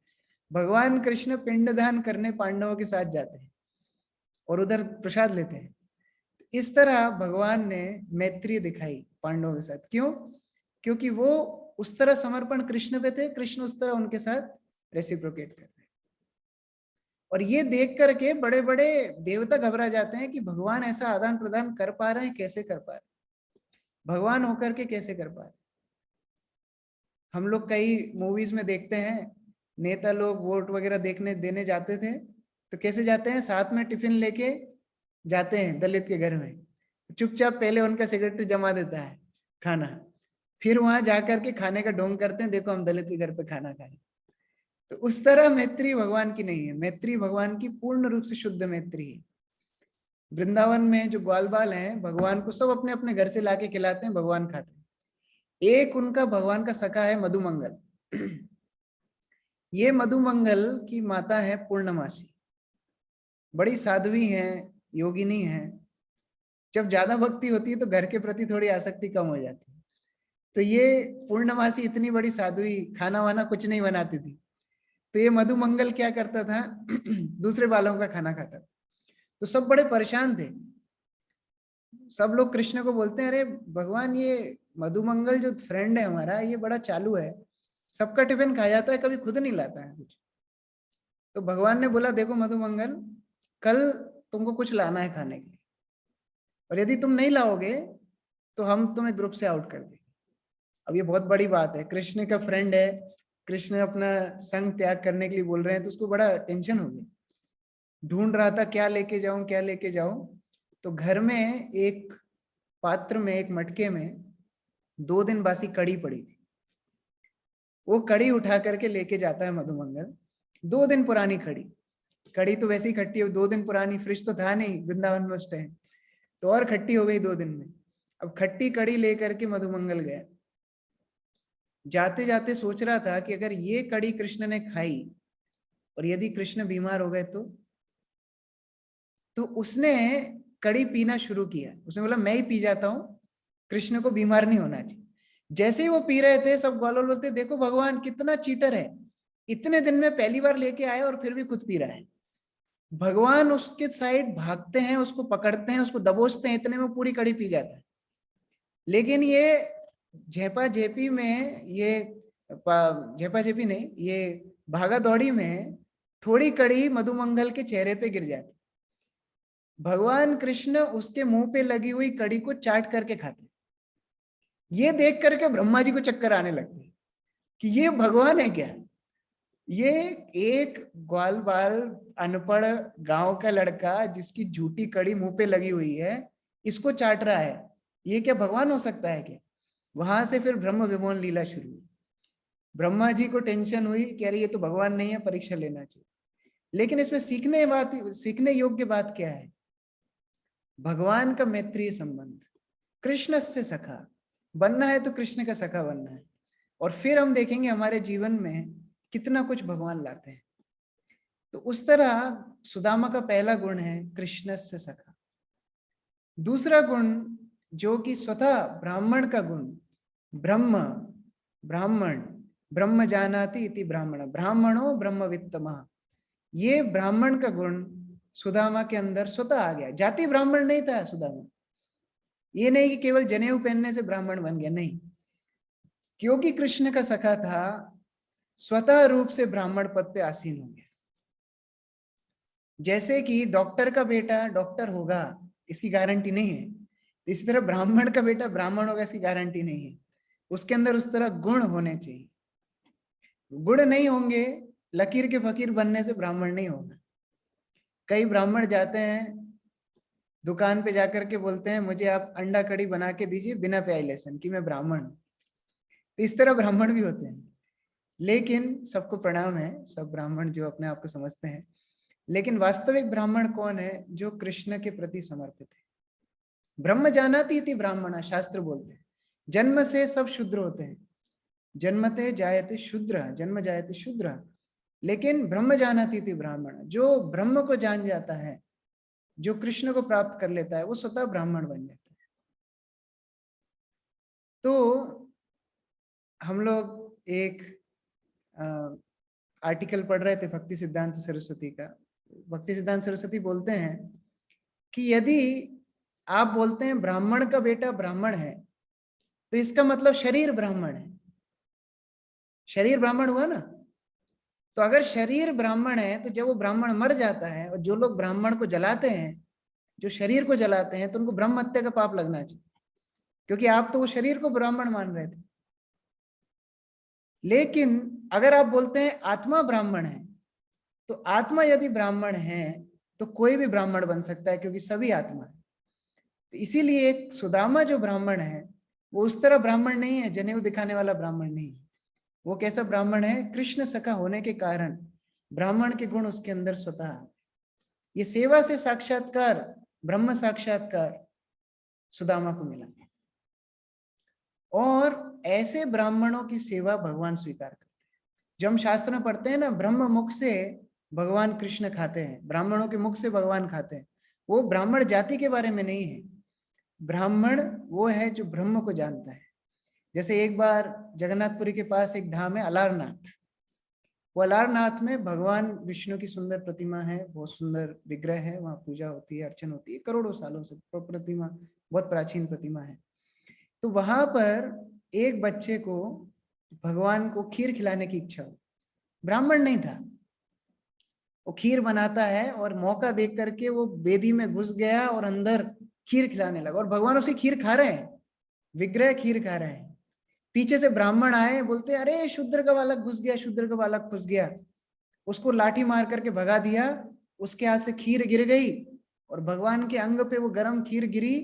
भगवान कृष्ण पिंडदान करने पांडवों के साथ जाते हैं और उधर प्रसाद लेते हैं। इस तरह भगवान ने मैत्री दिखाई पांडवों के साथ। क्यों? क्योंकि वो उस तरह समर्पण कृष्ण पे थे, कृष्ण उस तरह उनके साथ रेसिप्रोकेट कर रहे। और ये देख करके बड़े बड़े देवता घबरा जाते हैं कि भगवान ऐसा आदान प्रदान कर पा रहे हैं, कैसे कर पा रहे, भगवान होकर के कैसे कर पा रहे। हम लोग कई मूवीज में देखते हैं, नेता लोग वोट वगैरह देखने देने जाते थे तो कैसे जाते हैं? साथ में टिफिन लेके जाते हैं दलित के घर में, चुपचाप पहले उनका सेक्रेटरी जमा देता है खाना, फिर वहां जाकर के खाने का ढोंग करते हैं, देखो हम दलित के घर पे खाना खाएं। तो उस तरह मैत्री भगवान की नहीं है। मैत्री भगवान की पूर्ण रूप से शुद्ध मैत्री है। वृंदावन में जो ग्वाल बाल हैं, भगवान को सब अपने अपने घर से लाके खिलाते हैं, भगवान खाते हैं। एक उनका भगवान का सखा है मधुमंगल। ये मधुमंगल की माता है पूर्णमासी, बड़ी साध्वी हैं, योगिनी हैं। जब ज्यादा भक्ति होती है तो घर के प्रति थोड़ी आसक्ति कम हो जाती है। तो ये पूर्णमासी इतनी बड़ी साध्वी खाना वाना कुछ नहीं बनाती थी, तो ये मधुमंगल क्या करता था? दूसरे बालों का खाना खाता था। तो सब बड़े परेशान थे। सब लोग कृष्ण को बोलते हैं, अरे भगवान, ये मधुमंगल जो फ्रेंड है हमारा, ये बड़ा चालू है, सबका टिफिन खा जाता है, कभी खुद नहीं लाता है कुछ। तो भगवान ने बोला, देखो मधुमंगल, कल तुमको कुछ लाना है खाने के लिए, और यदि तुम नहीं लाओगे तो हम तुम्हें ग्रुप से आउट कर देंगे। अब ये बहुत बड़ी बात है, कृष्ण का फ्रेंड है, कृष्ण अपना संग त्याग करने के लिए बोल रहे हैं, तो उसको बड़ा टेंशन हो गया। ढूंढ रहा था क्या लेके जाऊं, क्या लेके जाऊं। तो घर में एक पात्र में, एक मटके में 2 दिन बासी कड़ी पड़ी थी। वो कड़ी उठा करके लेके जाता है मधुमंगल। 2 दिन पुरानी कड़ी, कड़ी तो वैसे ही खट्टी है, 2 दिन पुरानी, फ्रिज तो था नहीं वृंदावन में उस टाइम, तो और खट्टी हो गई 2 दिन में। अब खट्टी कड़ी लेकर के मधुमंगल गया। जाते जाते सोच रहा था कि अगर ये कड़ी कृष्ण ने खाई और यदि कृष्ण बीमार हो गए तो उसने कड़ी पीना शुरू किया। उसने बोला मैं ही पी जाता हूं, कृष्ण को बीमार नहीं होना चाहिए। जैसे ही वो पी रहे थे, सब ग्वाल बोलते, देखो भगवान कितना चीटर है, इतने दिन में पहली बार लेके आए और फिर भी खुद पी रहा है। भगवान उसके साइड भागते हैं, उसको पकड़ते हैं, उसको दबोचते हैं, इतने में पूरी कड़ी पी जाता है। लेकिन ये झेपा झेपी में, ये झेपा झेपी नहीं, ये भागा दौड़ी में थोड़ी कड़ी मधुमंगल के चेहरे पे गिर जाती। भगवान कृष्ण उसके मुंह पे लगी हुई कड़ी को चाट करके खाते। ये देख करके ब्रह्मा जी को चक्कर आने लगते कि ये भगवान है क्या? ये एक ग्वाल बाल अनपढ़ गांव का लड़का जिसकी झूठी कड़ी मुंह पे लगी हुई है, इसको चाट रहा है, ये क्या भगवान हो सकता है क्या? वहां से फिर ब्रह्म विमोहन लीला शुरू हुई। ब्रह्मा जी को टेंशन हुई, कह रही ये तो भगवान नहीं है, परीक्षा लेना चाहिए। लेकिन इसमें सीखने योग्य बात क्या है? भगवान का मैत्रीय संबंध, कृष्ण से सखा बनना है तो कृष्ण का सखा बनना है, और फिर हम देखेंगे हमारे जीवन में कितना कुछ भगवान लाते हैं। तो उस तरह सुदामा का पहला गुण है कृष्ण से सखा। दूसरा गुण जो कि स्वतः ब्राह्मण का गुण, ब्रह्म, ब्राह्मण, ब्रह्म जानाति इति ब्राह्मण, ब्राह्मणो ब्रह्मवित्तमः, ये ब्राह्मण का गुण सुदामा के अंदर स्वतः आ गया। जाति ब्राह्मण नहीं था सुदामा, ये नहीं कि केवल जनेऊ पहनने से ब्राह्मण बन गया, नहीं। क्योंकि कृष्ण का सखा था, स्वतः रूप से ब्राह्मण पद पे आसीन हो गया। जैसे कि डॉक्टर का बेटा डॉक्टर होगा इसकी गारंटी नहीं है, इसी तरह ब्राह्मण का बेटा ब्राह्मण होगा इसकी गारंटी नहीं है। उसके अंदर उस तरह गुण होने चाहिए। गुण नहीं होंगे, लकीर के फकीर बनने से ब्राह्मण नहीं होगा। कई ब्राह्मण जाते हैं दुकान पे जाकर के बोलते हैं मुझे आप अंडा कड़ी बना के दीजिए बिना प्याज लहसुन की, मैं ब्राह्मण हूं। तो इस तरह ब्राह्मण भी होते हैं। लेकिन सबको प्रणाम है, सब ब्राह्मण जो अपने आप को समझते हैं। लेकिन वास्तविक ब्राह्मण कौन है? जो कृष्ण के प्रति समर्पित है। ब्रह्म जानाति इति ब्राह्मण, शास्त्र बोलते हैं। जन्म से सब शूद्र होते हैं, जन्मते जायते शूद्र, जन्म जायते शूद्र। लेकिन ब्रह्म जानाति इति ब्राह्मण, जो ब्रह्म को जान जाता है, जो कृष्ण को प्राप्त कर लेता है, वो स्वतः ब्राह्मण बन जाता है। तो हम लोग एक आर्टिकल पढ़ रहे थे भक्ति सिद्धांत सरस्वती का। भक्ति सिद्धांत सरस्वती बोलते हैं कि यदि आप बोलते हैं ब्राह्मण का बेटा ब्राह्मण है, तो इसका मतलब शरीर ब्राह्मण है। शरीर ब्राह्मण हुआ ना। तो अगर शरीर ब्राह्मण है तो जब वो ब्राह्मण मर जाता है, और जो लोग ब्राह्मण को जलाते हैं, जो शरीर को जलाते हैं, तो उनको ब्रह्म हत्या का पाप लगना चाहिए, क्योंकि आप तो वो शरीर को ब्राह्मण मान रहे थे। लेकिन अगर आप बोलते हैं आत्मा ब्राह्मण है, तो आत्मा यदि ब्राह्मण है तो कोई भी ब्राह्मण बन सकता है, क्योंकि सभी आत्मा है। तो इसीलिए एक सुदामा जो ब्राह्मण है, वो उस तरह ब्राह्मण नहीं है, जनेऊ दिखाने वाला ब्राह्मण नहीं है। वो कैसा ब्राह्मण है? कृष्ण सखा होने के कारण ब्राह्मण के गुण उसके अंदर स्वतः। ये सेवा से साक्षात्कार, ब्रह्म साक्षात्कार सुदामा को मिला। और ऐसे ब्राह्मणों की सेवा भगवान स्वीकार करते हैं। जो हम शास्त्र में पढ़ते हैं ना, ब्रह्म मुख से भगवान कृष्ण खाते हैं, ब्राह्मणों के मुख से भगवान खाते हैं, वो ब्राह्मण जाति के बारे में नहीं है। ब्राह्मण वो है जो ब्रह्म को जानता है। जैसे एक बार जगन्नाथपुरी के पास एक धाम है अलारनाथ। वो अलारनाथ में भगवान विष्णु की सुंदर प्रतिमा है, बहुत सुंदर विग्रह है, वहां पूजा होती है, अर्चन होती है, करोड़ों सालों से प्रतिमा, बहुत प्राचीन प्रतिमा है। तो वहां पर एक बच्चे को भगवान को खीर खिलाने की इच्छा हुई। ब्राह्मण नहीं था, वो खीर बनाता है, और मौका देख करके वो बेदी में घुस गया और अंदर खीर खिलाने लगा, और भगवान उसकी खीर खा रहे हैं, विग्रह खीर खा रहे हैं। पीछे से ब्राह्मण आए, बोलते अरे शूद्र का बालक घुस गया, शूद्र का बालक घुस गया। उसको लाठी मार करके भगा दिया, उसके हाथ से खीर गिर गई, और भगवान के अंग पे वो गर्म खीर गिरी,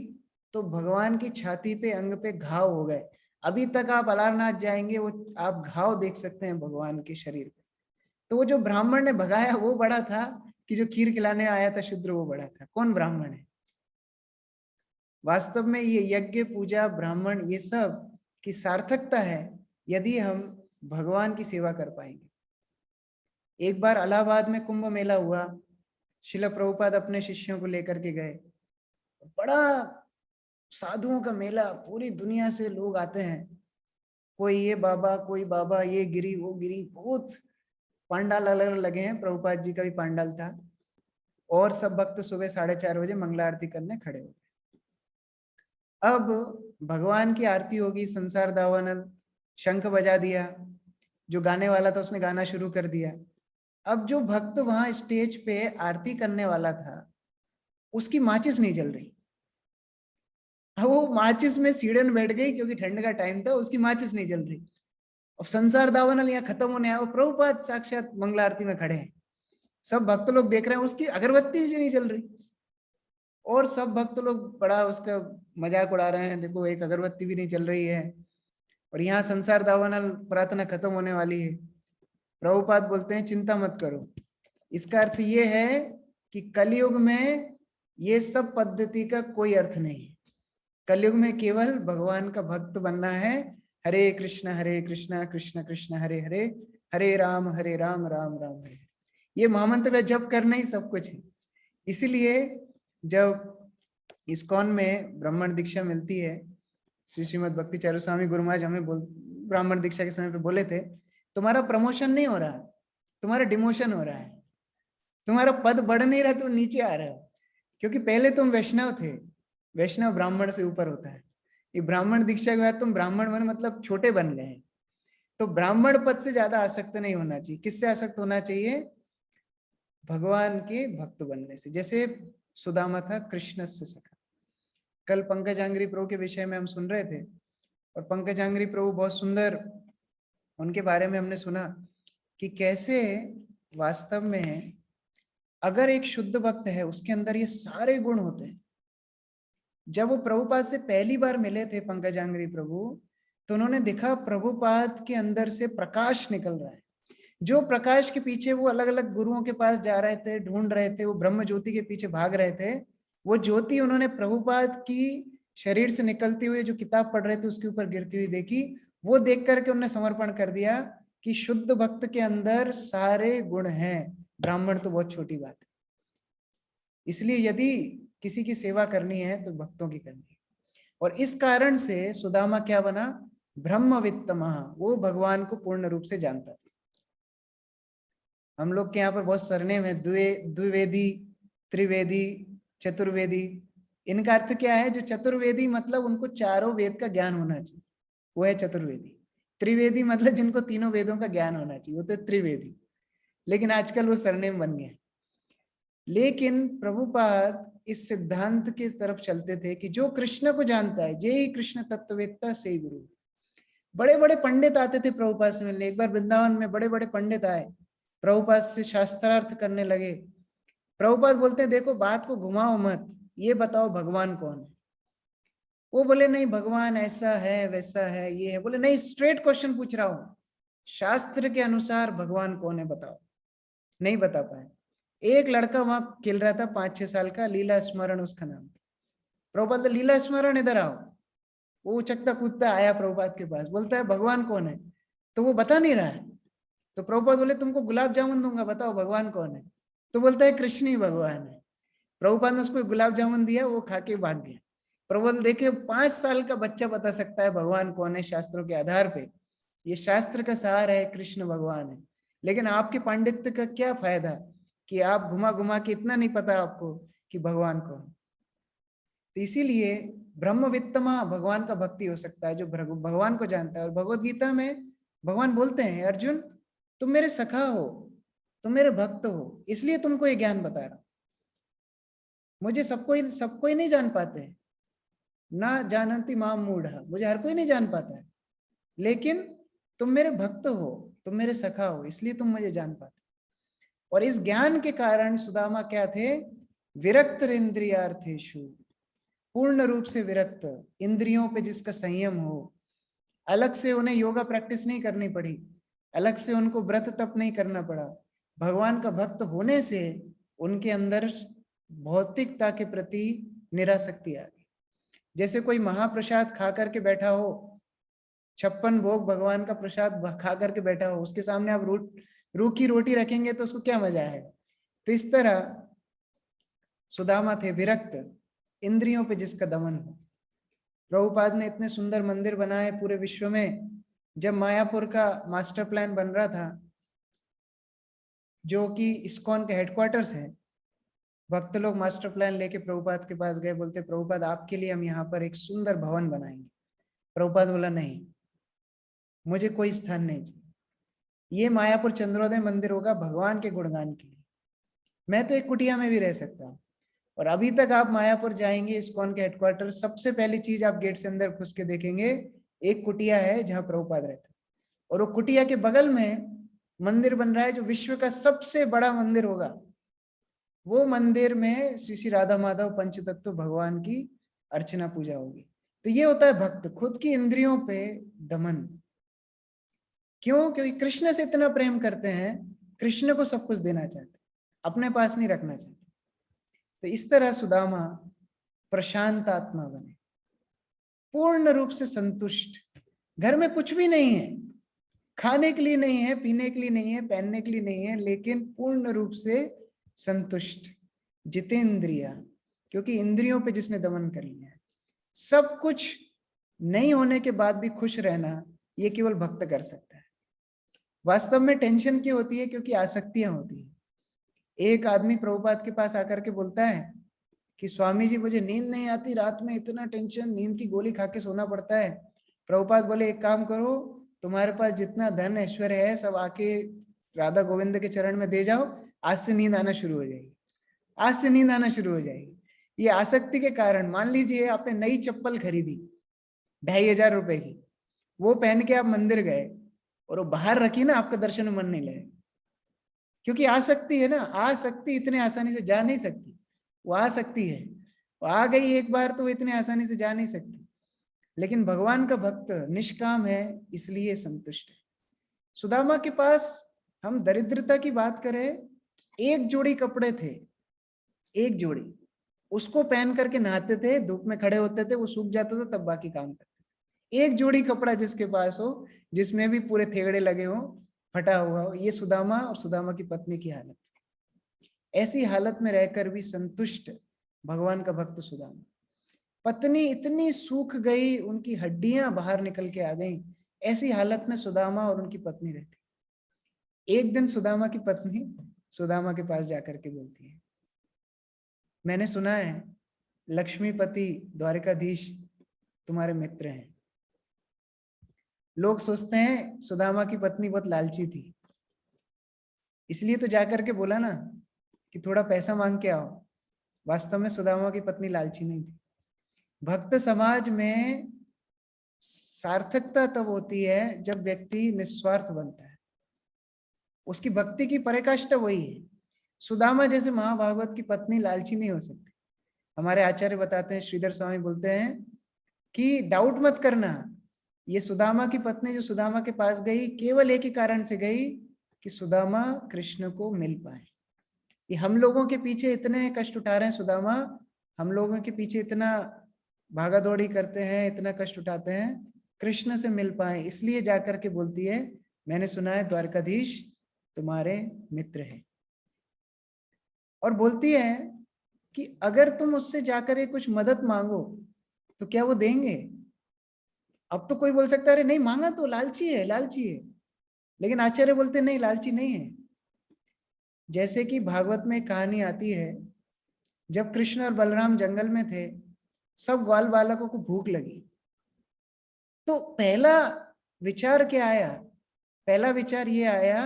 तो भगवान की छाती पे, अंग पे घाव हो गए। अभी तक आप अलारनाथ जाएंगे, वो आप घाव देख सकते हैं भगवान के शरीर पे। तो वो जो ब्राह्मण ने भगाया वो बड़ा था, कि जो खीर खिलाने आया था शूद्र वो बड़ा था? कौन ब्राह्मण है? वास्तव में ये यज्ञ, पूजा, ब्राह्मण, ये सब की सार्थकता है यदि हम भगवान की सेवा कर पाएंगे। एक बार इलाहाबाद में कुंभ मेला हुआ, शिला प्रभुपाद अपने शिष्यों को लेकर के गए। बड़ा साधुओं का मेला, पूरी दुनिया से लोग आते हैं, कोई ये बाबा, कोई बाबा, ये गिरी, वो गिरी, बहुत पांडाल अलग अलग लगे हैं। प्रभुपाद जी का भी पांडाल था, और सब भक्त सुबह 4:30 बजे मंगला आरती करने खड़े हो गए। अब भगवान की आरती होगी, संसार दावानल, शंख बजा दिया, जो गाने वाला था उसने गाना शुरू कर दिया। अब जो भक्त वहां स्टेज पे आरती करने वाला था, उसकी माचिस नहीं जल रही। अब वो माचिस में सीढ़न बैठ गई, क्योंकि ठंड का टाइम था, उसकी माचिस नहीं जल रही। अब संसार दावानल यहाँ खत्म होने आया, और प्रभुपाद साक्षात मंगला आरती में खड़े हैं, सब भक्त लोग देख रहे हैं, उसकी अगरबत्ती भी नहीं जल रही। और सब भक्त लोग बड़ा उसका मजाक उड़ा रहे हैं, देखो एक अगरबत्ती भी नहीं चल रही है, और यहाँ संसार दावानल प्रार्थना खत्म होने वाली है। प्रभुपाद बोलते हैं चिंता मत करो, इसका अर्थ ये है कि कलयुग में ये सब पद्धति का कोई अर्थ नहीं है। कलयुग में केवल भगवान का भक्त बनना है। हरे कृष्ण कृष्ण कृष्ण हरे हरे, हरे राम राम राम हरे। ये महामंत्र जप करना ही सब कुछ है। इसीलिए जब इस्कॉन में ब्राह्मण दीक्षा मिलती है, श्रीमद भक्ति चारू स्वामी गुरु महाराज हमें ब्राह्मण दीक्षा के समय पे बोले थे, तुम्हारा प्रमोशन नहीं हो रहा, तुम्हारा डिमोशन हो रहा है, तुम्हारा पद बढ़ नहीं रहा, तुम नीचे आ रहे हो। क्योंकि पहले तुम वैष्णव थे, वैष्णव ब्राह्मण से ऊपर होता है। ये ब्राह्मण दीक्षा के बाद तुम ब्राह्मण बने, मतलब छोटे बन गए। तो ब्राह्मण पद से ज्यादा आसक्त नहीं होना चाहिए। किससे आसक्त होना चाहिए? भगवान के भक्त बनने से। जैसे सुदामा था कृष्ण से सखा। कल पंकजांघ्रि प्रभु के विषय में हम सुन रहे थे, और पंकजांघ्रि प्रभु बहुत सुंदर, उनके बारे में हमने सुना कि कैसे वास्तव में अगर एक शुद्ध भक्त है उसके अंदर ये सारे गुण होते हैं। जब वो प्रभुपाद से पहली बार मिले थे पंकजांघ्रि प्रभु, तो उन्होंने देखा प्रभुपाद के अंदर से प्रकाश निकल रहा है। जो प्रकाश के पीछे वो अलग अलग गुरुओं के पास जा रहे थे, ढूंढ रहे थे, वो ब्रह्म ज्योति के पीछे भाग रहे थे, वो ज्योति उन्होंने प्रभुपाद की शरीर से निकलती हुई, जो किताब पढ़ रहे थे उसके ऊपर गिरती हुई देखी। वो देख करके उन्होंने समर्पण कर दिया कि शुद्ध भक्त के अंदर सारे गुण हैं, ब्राह्मण तो बहुत छोटी बात है। इसलिए यदि किसी की सेवा करनी है तो भक्तों की करनी है। और इस कारण से सुदामा क्या बना? ब्रह्मवित्तमः, वो भगवान को पूर्ण रूप से जानता था। हम लोग के यहाँ पर बहुत सरनेम है, द्विवेदी, त्रिवेदी, चतुर्वेदी। इनका अर्थ क्या है? जो चतुर्वेदी मतलब उनको चारों वेद का ज्ञान होना चाहिए, वो है चतुर्वेदी। त्रिवेदी मतलब जिनको तीनों वेदों का ज्ञान होना चाहिए, वो तो त्रिवेदी। लेकिन आजकल वो सरनेम बन गया। लेकिन प्रभुपाद इस सिद्धांत की तरफ चलते थे कि जो कृष्ण को जानता है, जे ही कृष्ण तत्ववेत्ता से ही गुरु। बड़े बड़े पंडित आते थे प्रभुपाद से मिलने। एक बार वृंदावन में बड़े बड़े पंडित आए, प्रभुपाद से शास्त्रार्थ करने लगे। प्रभुपाद बोलते हैं देखो बात को घुमाओ मत, ये बताओ भगवान कौन है। वो बोले नहीं, भगवान ऐसा है, वैसा है, ये है। बोले नहीं, स्ट्रेट क्वेश्चन पूछ रहा हूं, शास्त्र के अनुसार भगवान कौन है बताओ। नहीं बता पाए। एक लड़का वहां खेल रहा था 5-6 साल का, लीला स्मरण उसका नाम था। प्रभुपाद लीला स्मरण इधर आओ। वो उचकता कूदता आया प्रभुपाद के पास, बोलता है भगवान कौन है? तो वो बता नहीं रहा है। तो प्रभुपाद बोले तुमको गुलाब जामुन दूंगा, बताओ भगवान कौन है? तो बोलता है कृष्ण ही भगवान है। प्रभुपाद ने उसको गुलाब जामुन दिया, वो खा के भाग गया। प्रभुपाद देखे 5 साल का बच्चा बता सकता है भगवान कौन है शास्त्रों के आधार पे। ये शास्त्र का सार है, कृष्ण भगवान है। लेकिन आपके पांडित्य का क्या फायदा कि आप घुमा घुमा के इतना नहीं पता आपको कि भगवान कौन। तो इसीलिए ब्रह्मवित्तमा, भगवान का भक्ति हो सकता है जो भगवान को जानता है। और भगवत गीता में भगवान बोलते हैं अर्जुन तुम मेरे सखा हो, तुम मेरे भक्त हो, इसलिए तुमको ये ज्ञान बता रहा हूं। मुझे सबको ही नहीं जान पाते, ना जानती माम मूढ़, मुझे हर कोई नहीं जान पाता है। लेकिन तुम मेरे भक्त हो, तुम मेरे सखा हो, इसलिए तुम मुझे जान पाते। और इस ज्ञान के कारण सुदामा क्या थे? विरक्त इंद्रियार्थेषु, पूर्ण रूप से विरक्त, इंद्रियों पे जिसका संयम हो। अलग से उन्हें योगा प्रैक्टिस नहीं करनी पड़ी, अलग से उनको व्रत तप नहीं करना पड़ा। भगवान का भक्त होने से उनके अंदर भौतिकता के प्रति निरासक्ति आ गई। जैसे कोई महाप्रसाद खा करके बैठा हो, 56 भोग भगवान का प्रसाद खा करके बैठा हो, उसके सामने आप रूखी रोटी रखेंगे तो उसको क्या मजा आएगा। तो इस तरह सुदामा थे विरक्त, इंद्रियों पे जिसका दमन हो। प्रभुपाद ने इतने सुंदर मंदिर बनाए पूरे विश्व में। जब मायापुर का मास्टर प्लान बन रहा था, जो कि इस्कॉन के हेडक्वार्टर्स है, भक्त लोग मास्टर प्लान लेके प्रभुपाद के पास गए, बोलते प्रभुपाद आपके लिए हम यहाँ पर एक सुंदर भवन बनाएंगे। प्रभुपाद बोला नहीं, मुझे कोई स्थान नहीं चाहिए, ये मायापुर चंद्रोदय मंदिर होगा भगवान के गुणगान के लिए। मैं तो एक कुटिया में भी रह सकता हूँ। और अभी तक आप मायापुर जाएंगे इस्कॉन के हेडक्वार्टर, सबसे पहली चीज आप गेट से अंदर घुस के देखेंगे एक कुटिया है जहां प्रभुपाद रहते। और वो कुटिया के बगल में मंदिर बन रहा है जो विश्व का सबसे बड़ा मंदिर होगा। वो मंदिर में श्री श्री राधा माधव पंचतत्व भगवान की अर्चना पूजा होगी। तो ये होता है भक्त, खुद की इंद्रियों पे दमन। क्यों? क्योंकि कृष्ण से इतना प्रेम करते हैं, कृष्ण को सब कुछ देना चाहते, अपने पास नहीं रखना चाहते। तो इस तरह सुदामा प्रशांत आत्मा बने, पूर्ण रूप से संतुष्ट। घर में कुछ भी नहीं है, खाने के लिए नहीं है, पीने के लिए नहीं है, पहनने के लिए नहीं है, लेकिन पूर्ण रूप से संतुष्ट। जितेंद्रिया, क्योंकि इंद्रियों पे जिसने दमन कर लिया है। सब कुछ नहीं होने के बाद भी खुश रहना, ये केवल भक्त कर सकता है। वास्तव में टेंशन क्यों होती है? क्योंकि आसक्तियां होती है। एक आदमी प्रभुपाद के पास आकर के बोलता है कि स्वामी जी मुझे नींद नहीं आती, रात में इतना टेंशन, नींद की गोली खा के सोना पड़ता है। प्रभुपाद बोले एक काम करो, तुम्हारे पास जितना धन ऐश्वर्य है सब आके राधा गोविंद के चरण में दे जाओ, आज से नींद आना शुरू हो जाएगी, आज से नींद आना शुरू हो जाएगी। ये आसक्ति के कारण, मान लीजिए आपने नई चप्पल खरीदी 2,500 रुपए की, वो पहन के आप मंदिर गए और वो बाहर रखी ना, आपका दर्शन में मन नहीं लगे, क्योंकि आसक्ति है ना। आसक्ति इतने आसानी से जा नहीं सकती, वो आसक्ति है, वो आ गई एक बार तो वो इतने आसानी से जा नहीं सकती। लेकिन भगवान का भक्त निष्काम है, इसलिए संतुष्ट है। सुदामा के पास, हम दरिद्रता की बात करें, एक जोड़ी कपड़े थे, एक जोड़ी, उसको पहन करके नहाते थे, धूप में खड़े होते थे, वो सूख जाता था तब बाकी काम करते थे। एक जोड़ी कपड़ा जिसके पास हो, जिसमें भी पूरे थेगड़े लगे हो, फटा हुआ हो, ये सुदामा और सुदामा की पत्नी की हालत। ऐसी हालत में रहकर भी संतुष्ट भगवान का भक्त सुदामा। पत्नी इतनी सूख गई, उनकी हड्डियां बाहर निकल के आ गई, ऐसी हालत में सुदामा और उनकी पत्नी रहती। एक दिन सुदामा की पत्नी सुदामा के पास जाकर के बोलती है, मैंने सुना है लक्ष्मीपति द्वारिकाधीश तुम्हारे मित्र हैं। लोग सोचते हैं सुदामा की पत्नी बहुत लालची थी, इसलिए तो जाकर के बोला ना कि थोड़ा पैसा मांग के आओ। वास्तव में सुदामा की पत्नी लालची नहीं थी। भक्त समाज में सार्थकता तब होती है जब व्यक्ति निस्वार्थ बनता है, उसकी भक्ति की पराकाष्ठा वही है। सुदामा जैसे महाभागवत की पत्नी लालची नहीं हो सकती। हमारे आचार्य बताते हैं, श्रीधर स्वामी बोलते हैं कि डाउट मत करना, ये सुदामा की पत्नी जो सुदामा के पास गई, केवल एक ही कारण से गई कि सुदामा कृष्ण को मिल पाए। ये हम लोगों के पीछे इतने कष्ट उठा रहे हैं सुदामा, हम लोगों के पीछे इतना भागा दौड़ी करते हैं, इतना कष्ट उठाते हैं, कृष्ण से मिल पाए, इसलिए जाकर के बोलती है, मैंने सुना है द्वारकाधीश तुम्हारे मित्र हैं। और बोलती है कि अगर तुम उससे जाकर के कुछ मदद मांगो तो क्या वो देंगे? अब तो कोई बोल सकता है अरे नहीं मांगा तो लालची है, लालची है, लेकिन आचार्य बोलते नहीं, लालची नहीं है। जैसे कि भागवत में कहानी आती है, जब कृष्ण और बलराम जंगल में थे, सब ग्वाल बालकों को भूख लगी, तो पहला विचार क्या आया? पहला विचार ये आया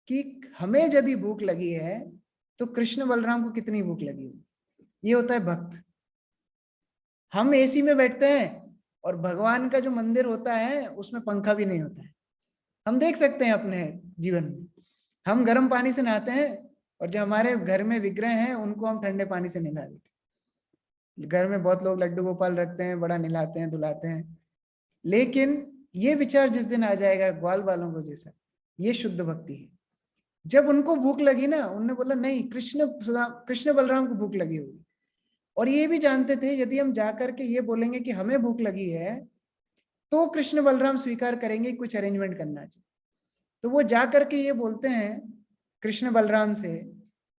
कि हमें यदि भूख लगी है तो कृष्ण बलराम को कितनी भूख लगी होगी। ये होता है भक्त। हम एसी में बैठते हैं और भगवान का जो मंदिर होता है उसमें पंखा भी नहीं होता है। हम देख सकते हैं अपने जीवन में, हम गर्म पानी से नहाते हैं और जो हमारे घर में विग्रह हैं उनको हम ठंडे पानी से नहला देते हैं। घर में बहुत लोग लड्डू गोपाल रखते हैं, बड़ा नहलाते हैं, धुलाते हैं, लेकिन ये विचार जिस दिन आ जाएगा ग्वाल बालों को जैसा, ये शुद्ध भक्ति है। जब उनको भूख लगी ना, उन्होंने बोला नहीं, कृष्ण बलराम को भूख लगी होगी। और ये भी जानते थे यदि हम जाकर के ये बोलेंगे कि हमें भूख लगी है तो कृष्ण बलराम स्वीकार करेंगे, कुछ अरेंजमेंट करना चाहिए। तो वो जाकर के ये बोलते हैं कृष्ण बलराम से,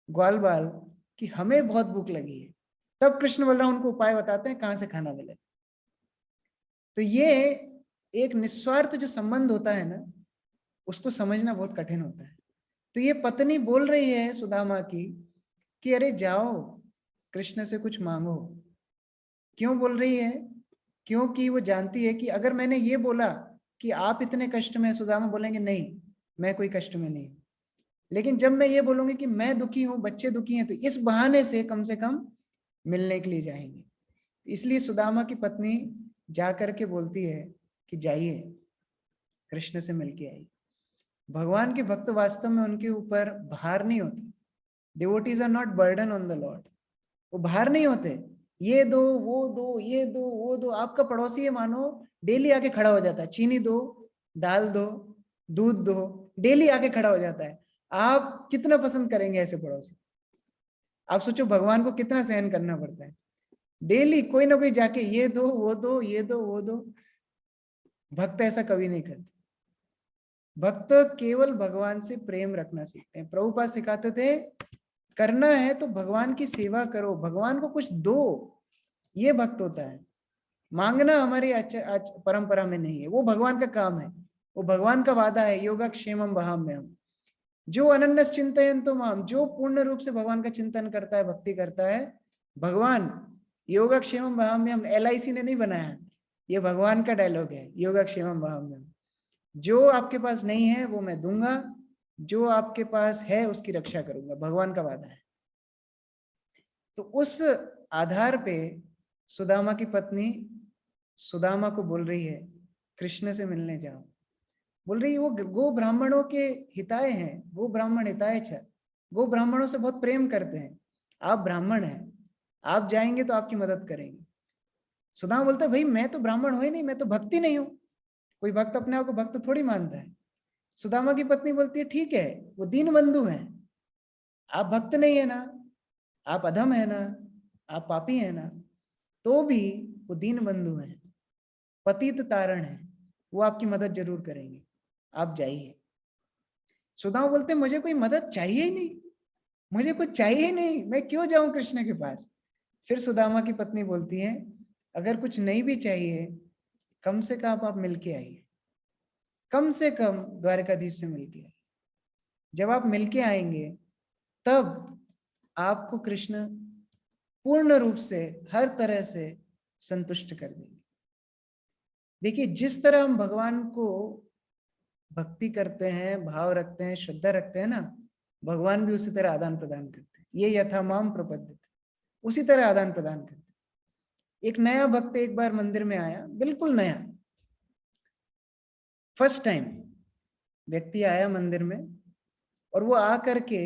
ग्वाल बाल, कि हमें बहुत भूख लगी है। तब कृष्ण बलराम उनको उपाय बताते हैं कहां से खाना मिले। तो ये एक निस्वार्थ जो संबंध होता है ना, उसको समझना बहुत कठिन होता है। तो ये पत्नी बोल रही है सुदामा की कि अरे जाओ कृष्ण से कुछ मांगो। क्यों बोल रही है? क्योंकि वो जानती है कि अगर मैंने ये बोला कि आप इतने कष्ट में, सुदामा बोलेंगे नहीं मैं कोई कष्ट में नहीं, लेकिन जब मैं ये बोलूंगी कि मैं दुखी हूं, बच्चे दुखी हैं, तो इस बहाने से कम मिलने के लिए जाएंगे। इसलिए सुदामा की पत्नी जाकर के बोलती है कि जाइए कृष्ण से मिलके आइए। भगवान के भक्त वास्तव में उनके ऊपर भार नहीं होते। Devotees are not burden on the lord. वो भार नहीं होते, ये दो वो दो, ये दो वो दो। आपका पड़ोसी है मानो, डेली आके खड़ा हो जाता है, चीनी दो, दाल दो, दूध दो, डेली आके खड़ा हो जाता है। आप कितना पसंद करेंगे ऐसे पड़ोसी? आप सोचो भगवान को कितना सहन करना पड़ता है, डेली कोई ना कोई जाके ये दो वो दो, ये दो वो दो। भक्त ऐसा कभी नहीं करते। भक्त केवल भगवान से प्रेम रखना सीखते हैं। प्रभुपाद सिखाते थे करना है तो भगवान की सेवा करो, भगवान को कुछ दो, ये भक्त होता है। मांगना हमारी परंपरा में नहीं है, वो भगवान का काम है, वो भगवान का वादा है, योगक्षेमम वहाम्यहम्। जो अनन्यस चिंतयन्तु माम, जो पूर्ण रूप से भगवान का चिंतन करता है, भक्ति करता है, भगवान योगक्षेमम वहाम्यहम् LIC ने नहीं बनाया, ये भगवान का डायलॉग है, योगक्षेमम वहाम्यहम्। जो आपके पास नहीं है वो मैं दूंगा, जो आपके पास है उसकी रक्षा करूंगा, भगवान का वादा है। तो उस आधार पे सुदामा की पत्नी सुदामा को बोल रही है कृष्ण से मिलने जाओ। बोल रही है वो गो ब्राह्मणों के हिताय हैं, गो ब्राह्मण हिताय छ, गो ब्राह्मणों से बहुत प्रेम करते हैं, आप ब्राह्मण हैं, आप जाएंगे तो आपकी मदद करेंगे। सुदामा बोलता है भाई मैं तो ब्राह्मण हूं ही नहीं, मैं तो भक्ति नहीं हूं, कोई भक्त अपने आप को भक्त थोड़ी मानता है। सुदामा की पत्नी बोलती है ठीक है वो दीन बंधु हैं, आप भक्त नहीं है ना, आप अधम है ना, आप पापी है ना, तो भी वो दीन बंधु हैं, पतित तारण है, वो आपकी मदद जरूर करेंगे, आप जाइए। सुदामा बोलते मुझे कोई मदद चाहिए ही नहीं, मुझे कुछ चाहिए ही नहीं, मैं क्यों जाऊं कृष्ण के पास। फिर सुदामा की पत्नी बोलती है अगर कुछ नहीं भी चाहिए कम से कम आप मिलके आइए, कम से कम द्वारकाधीश से मिलके आइए। जब आप मिलके आएंगे तब आपको कृष्ण पूर्ण रूप से हर तरह से संतुष्ट कर देंगे। देखिए जिस तरह हम भगवान को भक्ति करते हैं, भाव रखते हैं, श्रद्धा रखते हैं ना, भगवान भी उसी तरह आदान प्रदान करते हैं। ये यथा माम प्रपद्यते, उसी तरह आदान प्रदान करते हैं। एक नया भक्त एक बार मंदिर में आया, बिल्कुल नया, फर्स्ट टाइम व्यक्ति आया मंदिर में, और वो आकर के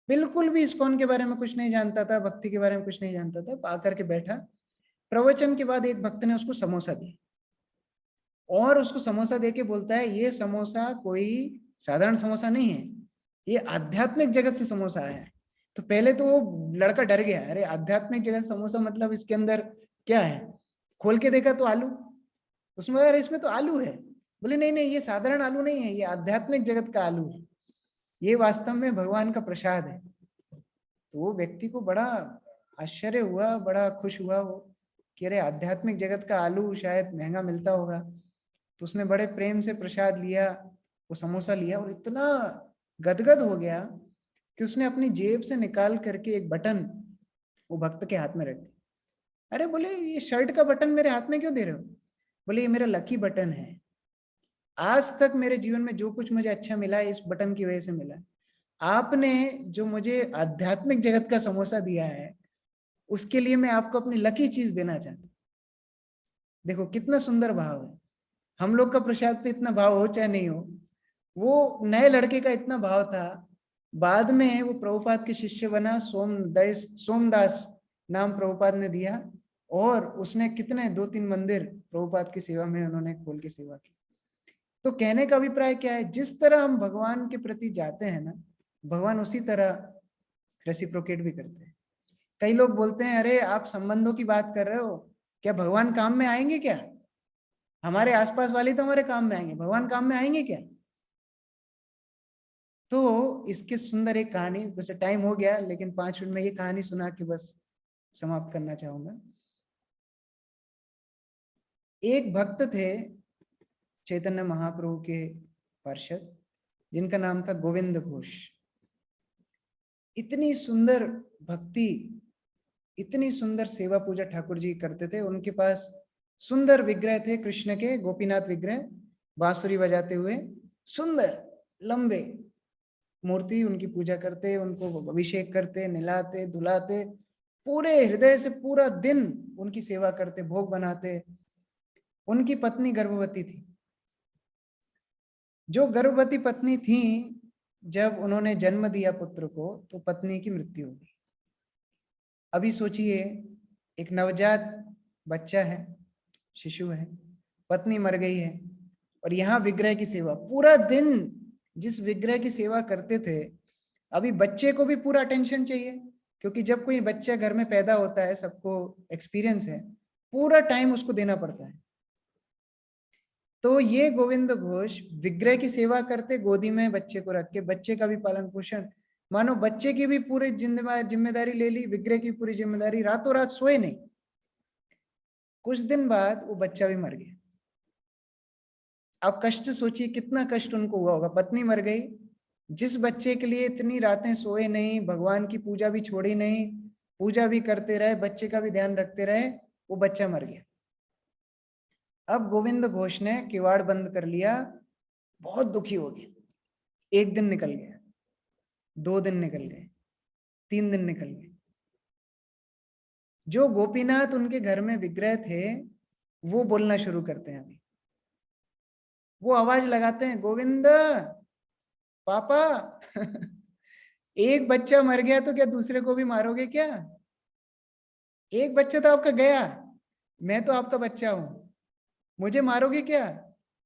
बिल्कुल भी इस्कॉन के बारे में कुछ नहीं जानता था, भक्ति के बारे में कुछ नहीं जानता था, आकर के बैठा। प्रवचन के बाद एक भक्त ने उसको समोसा दिया, और उसको समोसा देके बोलता है ये समोसा कोई साधारण समोसा नहीं है, ये आध्यात्मिक जगत से समोसा आया है। तो पहले तो वो लड़का डर गया, अरे आध्यात्मिक जगत समोसा मतलब इसके अंदर क्या है, खोल के देखा तो आलू, उसमें अरे इसमें तो आलू है। बोले नहीं नहीं ये साधारण आलू नहीं है, ये आध्यात्मिक जगत का आलू है, ये वास्तव में भगवान का प्रसाद है। तो वो व्यक्ति को बड़ा आश्चर्य हुआ, बड़ा खुश हुआ वो कि अरे आध्यात्मिक जगत का आलू शायद महंगा मिलता होगा। तो उसने बड़े प्रेम से प्रसाद लिया, वो समोसा लिया, और इतना गदगद हो गया कि उसने अपनी जेब से निकाल करके एक बटन वो भक्त के हाथ में रख दिया। अरे बोले ये शर्ट का बटन मेरे हाथ में क्यों दे रहे हो। बोले ये मेरा लकी बटन है, आज तक मेरे जीवन में जो कुछ मुझे अच्छा मिला है इस बटन की वजह से मिला है, आपने जो मुझे आध्यात्मिक जगत का समोसा दिया है उसके लिए मैं आपको अपनी लकी चीज देना चाहता हूं। देखो कितना सुंदर भाव है। हम लोग का प्रसाद पे इतना भाव हो चाहे नहीं हो, वो नए लड़के का इतना भाव था। बाद में वो प्रभुपाद के शिष्य बना, सोमदास नाम प्रभुपाद ने दिया, और उसने कितने 2-3 मंदिर प्रभुपाद की सेवा में उन्होंने खोल के सेवा की। तो कहने का अभिप्राय क्या है, जिस तरह हम भगवान के प्रति जाते हैं ना, भगवान उसी तरह रेसिप्रोकेट भी करते हैं। कई लोग बोलते हैं अरे आप संबंधों की बात कर रहे हो, क्या भगवान काम में आएंगे क्या, हमारे आसपास वाले तो हमारे काम में आएंगे, भगवान काम में आएंगे क्या। तो इसके सुंदर एक कहानी, वैसे टाइम हो गया लेकिन 5 मिनट में ये कहानी सुना के बस समाप्त करना चाहूंगा। एक भक्त थे चैतन्य महाप्रभु के पार्षद, जिनका नाम था गोविंद घोष। इतनी सुंदर भक्ति, इतनी सुंदर सेवा पूजा ठाकुर जी करते थे। उनके पास सुंदर विग्रह थे कृष्ण के, गोपीनाथ विग्रह, बांसुरी बजाते हुए, सुंदर लंबे मूर्ति, उनकी पूजा करते, उनको अभिषेक करते, निलाते धुलाते, पूरे हृदय से पूरा दिन उनकी सेवा करते, भोग बनाते। उनकी पत्नी गर्भवती थी। जो गर्भवती पत्नी थी, जब उन्होंने जन्म दिया पुत्र को तो पत्नी की मृत्यु हो गई। अभी सोचिए एक नवजात बच्चा है, शिशु है, पत्नी मर गई है, और यहाँ विग्रह की सेवा पूरा दिन, जिस विग्रह की सेवा करते थे। अभी बच्चे को भी पूरा अटेंशन चाहिए, क्योंकि जब कोई बच्चा घर में पैदा होता है, सबको एक्सपीरियंस है, पूरा टाइम उसको देना पड़ता है। तो ये गोविंद घोष विग्रह की सेवा करते, गोदी में बच्चे को रख के, बच्चे का भी पालन पोषण, मानो बच्चे की भी पूरी जिम्मेदारी ले ली, विग्रह की पूरी जिम्मेदारी, रातों रात सोए नहीं। कुछ दिन बाद वो बच्चा भी मर गया। आप कष्ट सोचिए कितना कष्ट उनको हुआ होगा, पत्नी मर गई, जिस बच्चे के लिए इतनी रातें सोए नहीं, भगवान की पूजा भी छोड़ी नहीं, पूजा भी करते रहे, बच्चे का भी ध्यान रखते रहे, वो बच्चा मर गया। अब गोविंद घोष ने किवाड़ बंद कर लिया बहुत दुखी हो गए। एक दिन निकल गया, 2 दिन निकल गए, 3 दिन निकल गए। जो गोपीनाथ उनके घर में विग्रह थे वो बोलना शुरू करते हैं। अभी वो आवाज लगाते हैं, गोविंद पापा। एक बच्चा मर गया तो क्या दूसरे को भी मारोगे क्या? एक बच्चा तो आपका गया, मैं तो आपका बच्चा हूं, मुझे मारोगे क्या?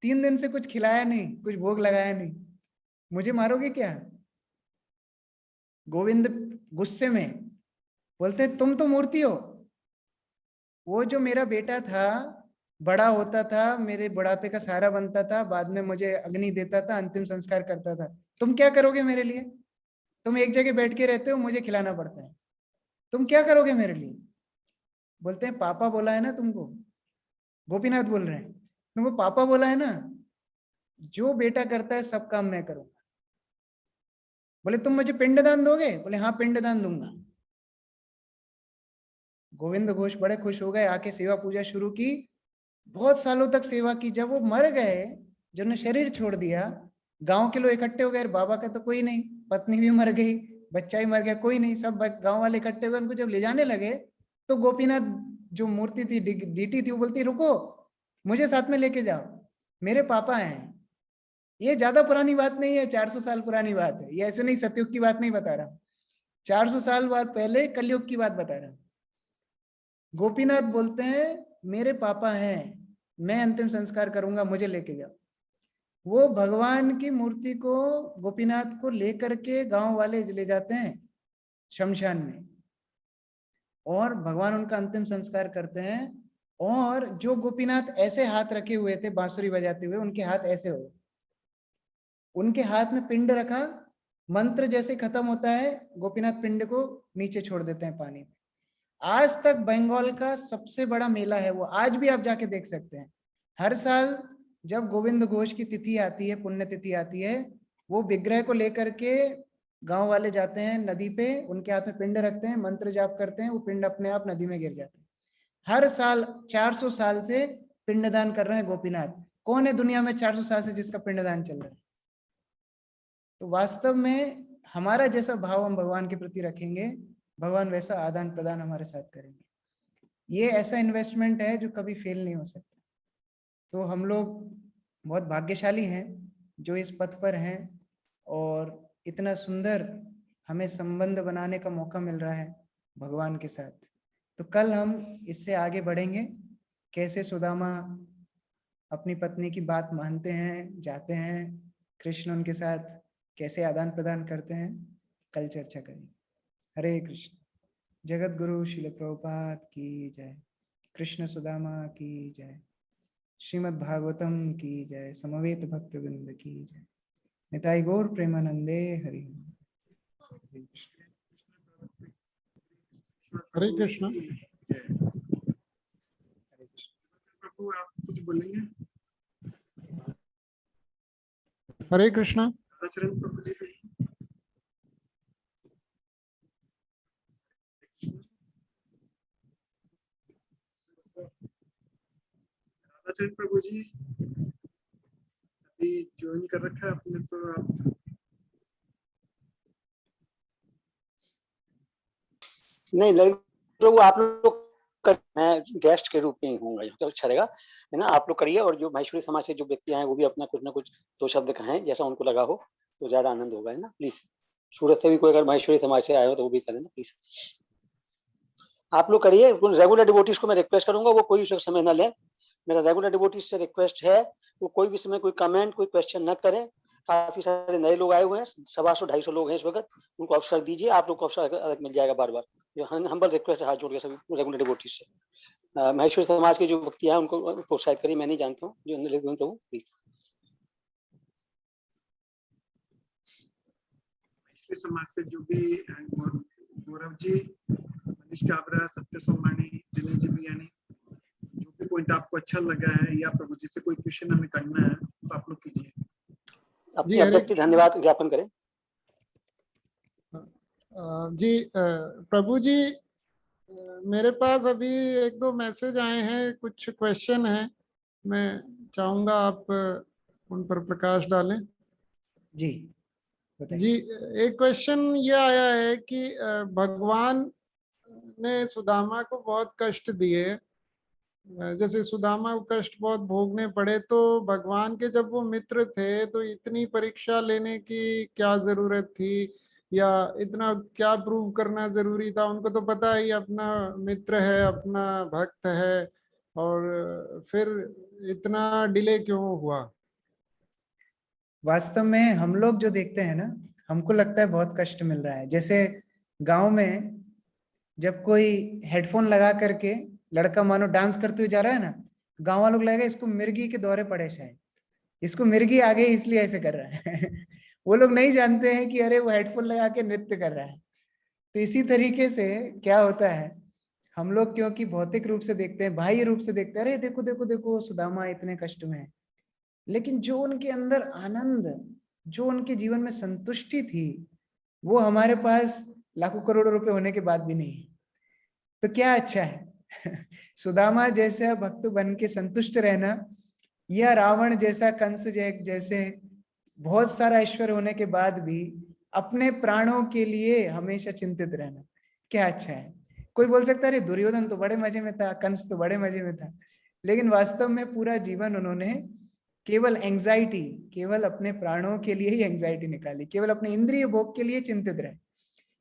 3 दिन से कुछ खिलाया नहीं, कुछ भोग लगाया नहीं, मुझे मारोगे क्या? गोविंद गुस्से में बोलते, तुम तो मूर्ति हो। वो जो मेरा बेटा था, बड़ा होता था, मेरे बुढ़ापे का सहारा बनता था, बाद में मुझे अग्नि देता था, अंतिम संस्कार करता था, तुम क्या करोगे मेरे लिए? तुम एक जगह बैठ के रहते हो, मुझे खिलाना पड़ता है, तुम क्या करोगे मेरे लिए? बोलते हैं, पापा बोला है ना तुमको। गोपीनाथ बोल रहे हैं, तुमको पापा बोला है ना, जो बेटा करता है सब काम मैं करूंगा। बोले, तुम मुझे पिंडदान दोगे? बोले, हाँ पिंडदान दूंगा। गोविंद घोष बड़े खुश हो गए, आके सेवा पूजा शुरू की, बहुत सालों तक सेवा की। जब वो मर गए, जब उन्होंने शरीर छोड़ दिया, गांव के लोग इकट्ठे हो गए, बाबा का तो कोई नहीं, पत्नी भी मर गई, बच्चा ही मर गया, कोई नहीं, सब गांव वाले इकट्ठे हो गए। उनको जब ले जाने लगे तो गोपीनाथ जो मूर्ति थी, डीटी थी, वो बोलती, रुको, मुझे साथ में लेके जाओ, मेरे पापा हैं। ये ज्यादा पुरानी बात नहीं है, 400 साल पुरानी बात है, ये ऐसे नहीं, सतयुग की बात नहीं बता रहा, 400 साल बाद पहले कलयुग की बात बता रहा हूं। गोपीनाथ बोलते हैं, मेरे पापा हैं, मैं अंतिम संस्कार करूंगा, मुझे लेके जाओ। वो भगवान की मूर्ति को, गोपीनाथ को लेकर के गांव वाले ले जाते हैं शमशान में, और भगवान उनका अंतिम संस्कार करते हैं। और जो गोपीनाथ ऐसे हाथ रखे हुए थे बांसुरी बजाते हुए, उनके हाथ ऐसे हो, उनके हाथ में पिंड रखा, मंत्र जैसे खत्म होता है, गोपीनाथ पिंड को नीचे छोड़ देते हैं पानी में। आज तक बंगाल का सबसे बड़ा मेला है वो, आज भी आप जाके देख सकते हैं। हर साल जब गोविंद घोष की तिथि आती है, पुण्य तिथि आती है, वो विग्रह को लेकर के गांव वाले जाते हैं नदी पे, उनके हाथ में पिंड रखते हैं, मंत्र जाप करते हैं, वो पिंड अपने आप नदी में गिर जाते हैं। हर साल 400 साल से पिंडदान कर रहे हैं गोपीनाथ। कौन है दुनिया में 400 साल से जिसका पिंडदान चल रहा है? तो वास्तव में हमारा जैसा भाव हम भगवान के प्रति रखेंगे, भगवान वैसा आदान प्रदान हमारे साथ करेंगे। ये ऐसा इन्वेस्टमेंट है जो कभी फेल नहीं हो सकता। तो हम लोग बहुत भाग्यशाली हैं जो इस पथ पर हैं, और इतना सुंदर हमें संबंध बनाने का मौका मिल रहा है भगवान के साथ। तो कल हम इससे आगे बढ़ेंगे, कैसे सुदामा अपनी पत्नी की बात मानते हैं, जाते हैं, कृष्ण उनके साथ कैसे आदान प्रदान करते हैं, कल चर्चा करेंगे। हरे कृष्ण। जगत गुरु श्रील प्रभुपाद की जय। कृष्ण सुदामा की जय। श्रीमद् भागवतम की जय। समवेत भक्त वृंद की जय। निताई गौर प्रेमानंदे हरि। हरे कृष्ण। प्रभु आप कुछ बोलेंगे? हरे कृष्ण। चरण प्रभु जी। चरण प्रभु जी अभी ज्वाइन कर रखा है आपने, तो आप नहीं ललित प्रभु, आप लोग मैं गेस्ट के रूप में ही हूँ, तो अच्छा रहेगा, है ना। आप लोग करिए, और जो महेश्वरी समाज से जो व्यक्ति आए वो भी अपना कुछ ना कुछ 2 शब्द कहें, जैसा उनको लगा हो, तो ज्यादा आनंद होगा, है ना। प्लीज, सूरत से भी कोई अगर महेश्वरी समाज से आए हो तो वो भी करें ना, प्लीज। आप लोग करिए। रेगुलर डिवोटीज को मैं रिक्वेस्ट करूंगा वो कोई समय न लें। मेरा रेगुलर डिवोटीज से रिक्वेस्ट है वो कोई भी समय कोई कमेंट कोई क्वेश्चन न करें। काफी सारे नए लोग आए हुए हैं, 125-250 लोग हैं इस वक्त, उनको अवसर दीजिए। आप लोग को अवसर अलग मिल जाएगा बार बार। हम्बल रिक्वेस्ट है हाथ जोड़ के सभी रेगुलर डिवोटीज से। महेश्वरी समाज के जो व्यक्ति हैं उनको प्रोत्साहित करिए। मैं नहीं जानता हूँ जो प्लीज। समाज से जो भी गौरव जी, मनीष काबरा, सत्य सोमानी, दिनेश जी बियानी, जो भी पॉइंट आपको अच्छा लगा है या प्रभु जी से कोई क्वेश्चन हमें करना है तो आप लोग कीजिए। अपनी अव्यक्त धन्यवाद ज्ञापन करें। जी प्रभु जी, मेरे पास अभी 1-2 मैसेज आए हैं, कुछ क्वेश्चन हैं, मैं चाहूँगा आप उन पर प्रकाश डालें। जी बताइए। जी, एक क्वेश्चन ये आया है कि भगवान ने सुदामा को बहुत कष्ट दिए। जैसे सुदामा को कष्ट बहुत भोगने पड़े, तो भगवान के जब वो मित्र थे तो इतनी परीक्षा लेने की क्या जरूरत थी, या इतना क्या प्रूव करना जरूरी था? उनको तो पता ही अपना मित्र है, अपना भक्त है, और फिर इतना डिले क्यों हुआ? वास्तव में हम लोग जो देखते हैं ना, हमको लगता है बहुत कष्ट मिल रहा है। जैसे गांव में जब कोई हेडफोन लगा करके लड़का मानो डांस करते हुए जा रहा है ना, गांव वालों को लगेगा इसको मिर्गी के दौरे पड़े, शायद इसको मिर्गी आ गई इसलिए ऐसे कर रहा है। वो लोग नहीं जानते हैं कि अरे वो हेडफोन लगा के नृत्य कर रहा है। तो इसी तरीके से क्या होता है, हम लोग क्योंकि भौतिक रूप से देखते हैं, बाह्य रूप से देखते हैं, अरे देखो देखो देखो सुदामा इतने कष्ट में है, लेकिन जो उनके अंदर आनंद, जो उनके जीवन में संतुष्टि थी, वो हमारे पास लाखों करोड़ों रुपए होने के बाद भी नहीं है। तो क्या अच्छा है? सुदामा जैसा भक्त बन के संतुष्ट रहना, या रावण जैसा, कंस जैसे बहुत सारा ऐश्वर्य होने के बाद भी अपने प्राणों के लिए हमेशा चिंतित रहना, क्या अच्छा है? कोई बोल सकता है अरे दुर्योधन तो बड़े मजे में था, कंस तो बड़े मजे में था, लेकिन वास्तव में पूरा जीवन उन्होंने केवल एंजाइटी, केवल अपने प्राणों के लिए ही एंजाइटी निकाली, केवल अपने इंद्रिय भोग के लिए चिंतित रहे।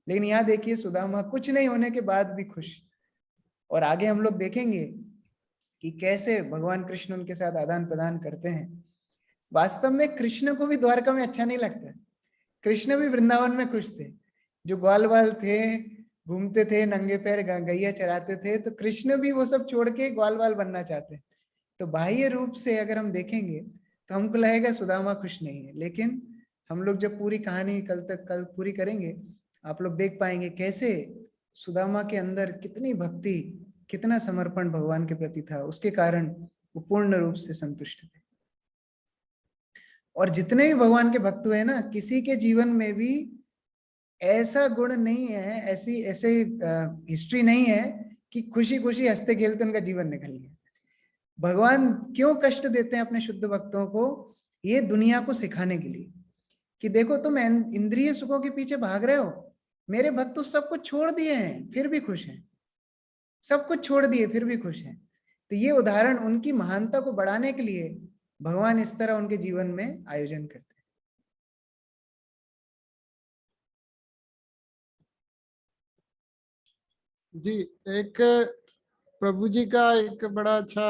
लेकिन यहाँ देखिए सुदामा कुछ नहीं होने के बाद भी खुश। और आगे हम लोग देखेंगे कि कैसे भगवान कृष्ण उनके साथ आदान प्रदान करते हैं। वास्तव में कृष्ण को भी द्वारका में अच्छा नहीं लगता, कृष्ण भी वृंदावन में खुश थे। जो ग्वाल वाल थे, घूमते थे नंगे पैर, गैया चराते थे, तो कृष्ण भी वो सब छोड़ के ग्वाल वाल बनना चाहते हैं। तो बाह्य रूप से अगर हम देखेंगे तो हमको लगेगा सुदामा खुश नहीं है, लेकिन हम लोग जब पूरी कहानी कल पूरी करेंगे, आप लोग देख पाएंगे कैसे सुदामा के अंदर कितनी भक्ति, कितना समर्पण भगवान के प्रति था, उसके कारण वो पूर्ण रूप से संतुष्ट थे। और जितने भी भगवान के भक्त हुए ना, किसी के जीवन में भी ऐसा गुण नहीं है, ऐसी ऐसे हिस्ट्री नहीं है कि खुशी खुशी हंसते खेलते उनका जीवन निकल गया। भगवान क्यों कष्ट देते हैं अपने शुद्ध भक्तों को? ये दुनिया को सिखाने के लिए कि देखो तुम इंद्रिय सुखों के पीछे भाग रहे हो, मेरे भक्त तो सब कुछ छोड़ दिए हैं फिर भी खुश हैं, सब कुछ छोड़ दिए फिर भी खुश हैं। तो ये उदाहरण उनकी महानता को बढ़ाने के लिए भगवान इस तरह उनके जीवन में आयोजन करते हैं। जी, एक प्रभु जी का एक बड़ा अच्छा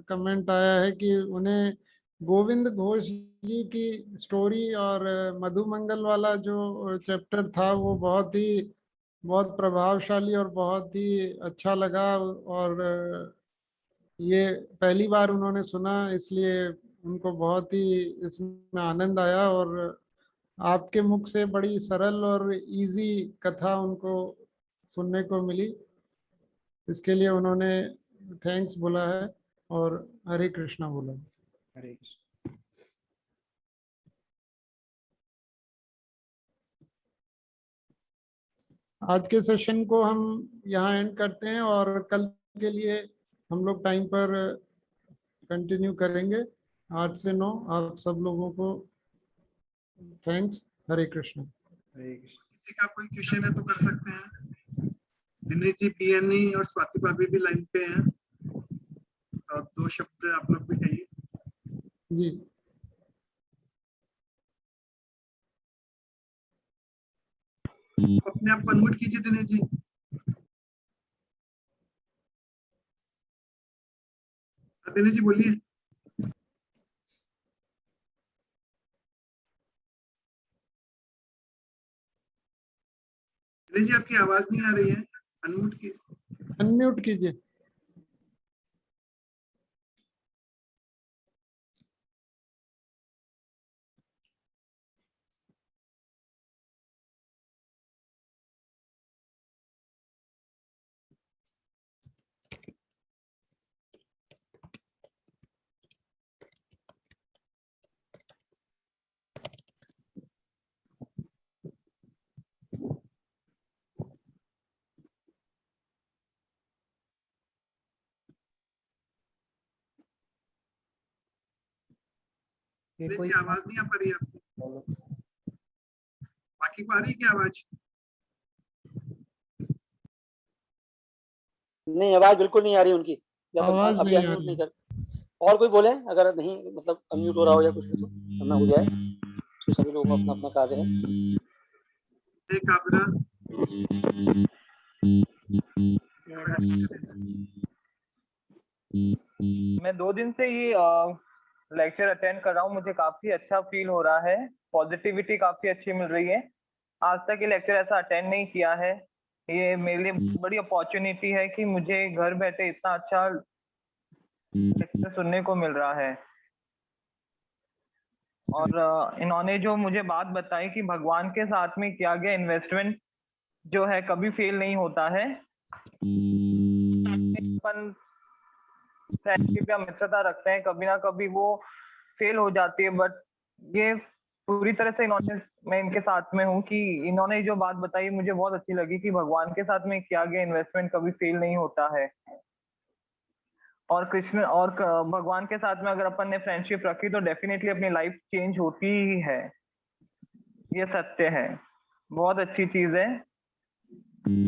कमेंट आया है कि उन्हें गोविंद घोष जी की स्टोरी और मधुमंगल वाला जो चैप्टर था वो बहुत प्रभावशाली और बहुत ही अच्छा लगा। और ये पहली बार उन्होंने सुना, इसलिए उनको बहुत ही इसमें आनंद आया। और आपके मुख से बड़ी सरल और इजी कथा उनको सुनने को मिली, इसके लिए उन्होंने थैंक्स बोला है और हरे कृष्णा बोला। हरे कृष्ण। आज के सेशन को हम यहाँ एंड करते हैं और कल के लिए हम लोग टाइम पर कंटिन्यू करेंगे 8 से 9। आप सब लोगों को थैंक्स। हरे कृष्ण। हरे कृष्ण। किसी का कोई क्वेश्चन है तो कर सकते हैं। दिनेश जी, पियानी और स्वाति भाभी भी लाइन पे हैं, तो 2 शब्द आप लोग भी कहिए। जी, अपने आप को अनम्यूट कीजिए दिनेश जी। दिनेश जी बोलिए। दिनेश जी आपकी आवाज नहीं आ रही है, अनम्यूट की। अनम्यूट कीजिए। दिनेश कोई जी आवाज नहीं आ पा रही है आपकी, बाकी को आ रही है क्या आवाज? नहीं, आवाज बिल्कुल नहीं आ रही उनकी, या तो आवाज अभी नहीं आ अनम्यूट रही। नहीं कर। और कोई बोले अगर नहीं, मतलब अनम्यूट हो रहा हो या कुछ भी, तो समय हो जाए, तो सभी लोगों को अपना अपना कार्य है। काबरा मैं 2 दिन से ये लेक्चर अटेंड कर रहा हूँ, मुझे काफी अच्छा फील हो रहा है, पॉजिटिविटी काफी अच्छी मिल रही है। आज तक ये लेक्चर ऐसा अटेंड नहीं किया है, ये मेरे लिए बड़ी अपॉर्चुनिटी है कि मुझे घर बैठे इतना अच्छा लेक्चर सुनने को मिल रहा है। और इन्होंने जो मुझे बात बताई कि भगवान के साथ में किया गया इन्वेस्टमेंट जो है कभी फेल नहीं होता है। अपन फ्रेंडशिप या मित्रता रखते हैं, कभी ना कभी वो फेल हो जाती है, बट ये पूरी तरह से इन्होंने, मैं इनके साथ में हूँ कि इन्होंने जो बात बताई मुझे बहुत अच्छी लगी कि भगवान के साथ में किया गया इन्वेस्टमेंट कभी फेल नहीं होता है। और कृष्ण और भगवान के साथ में अगर अपन ने फ्रेंडशिप रखी तो डेफिनेटली अपनी लाइफ चेंज होती ही है, ये सत्य है, बहुत अच्छी चीज है।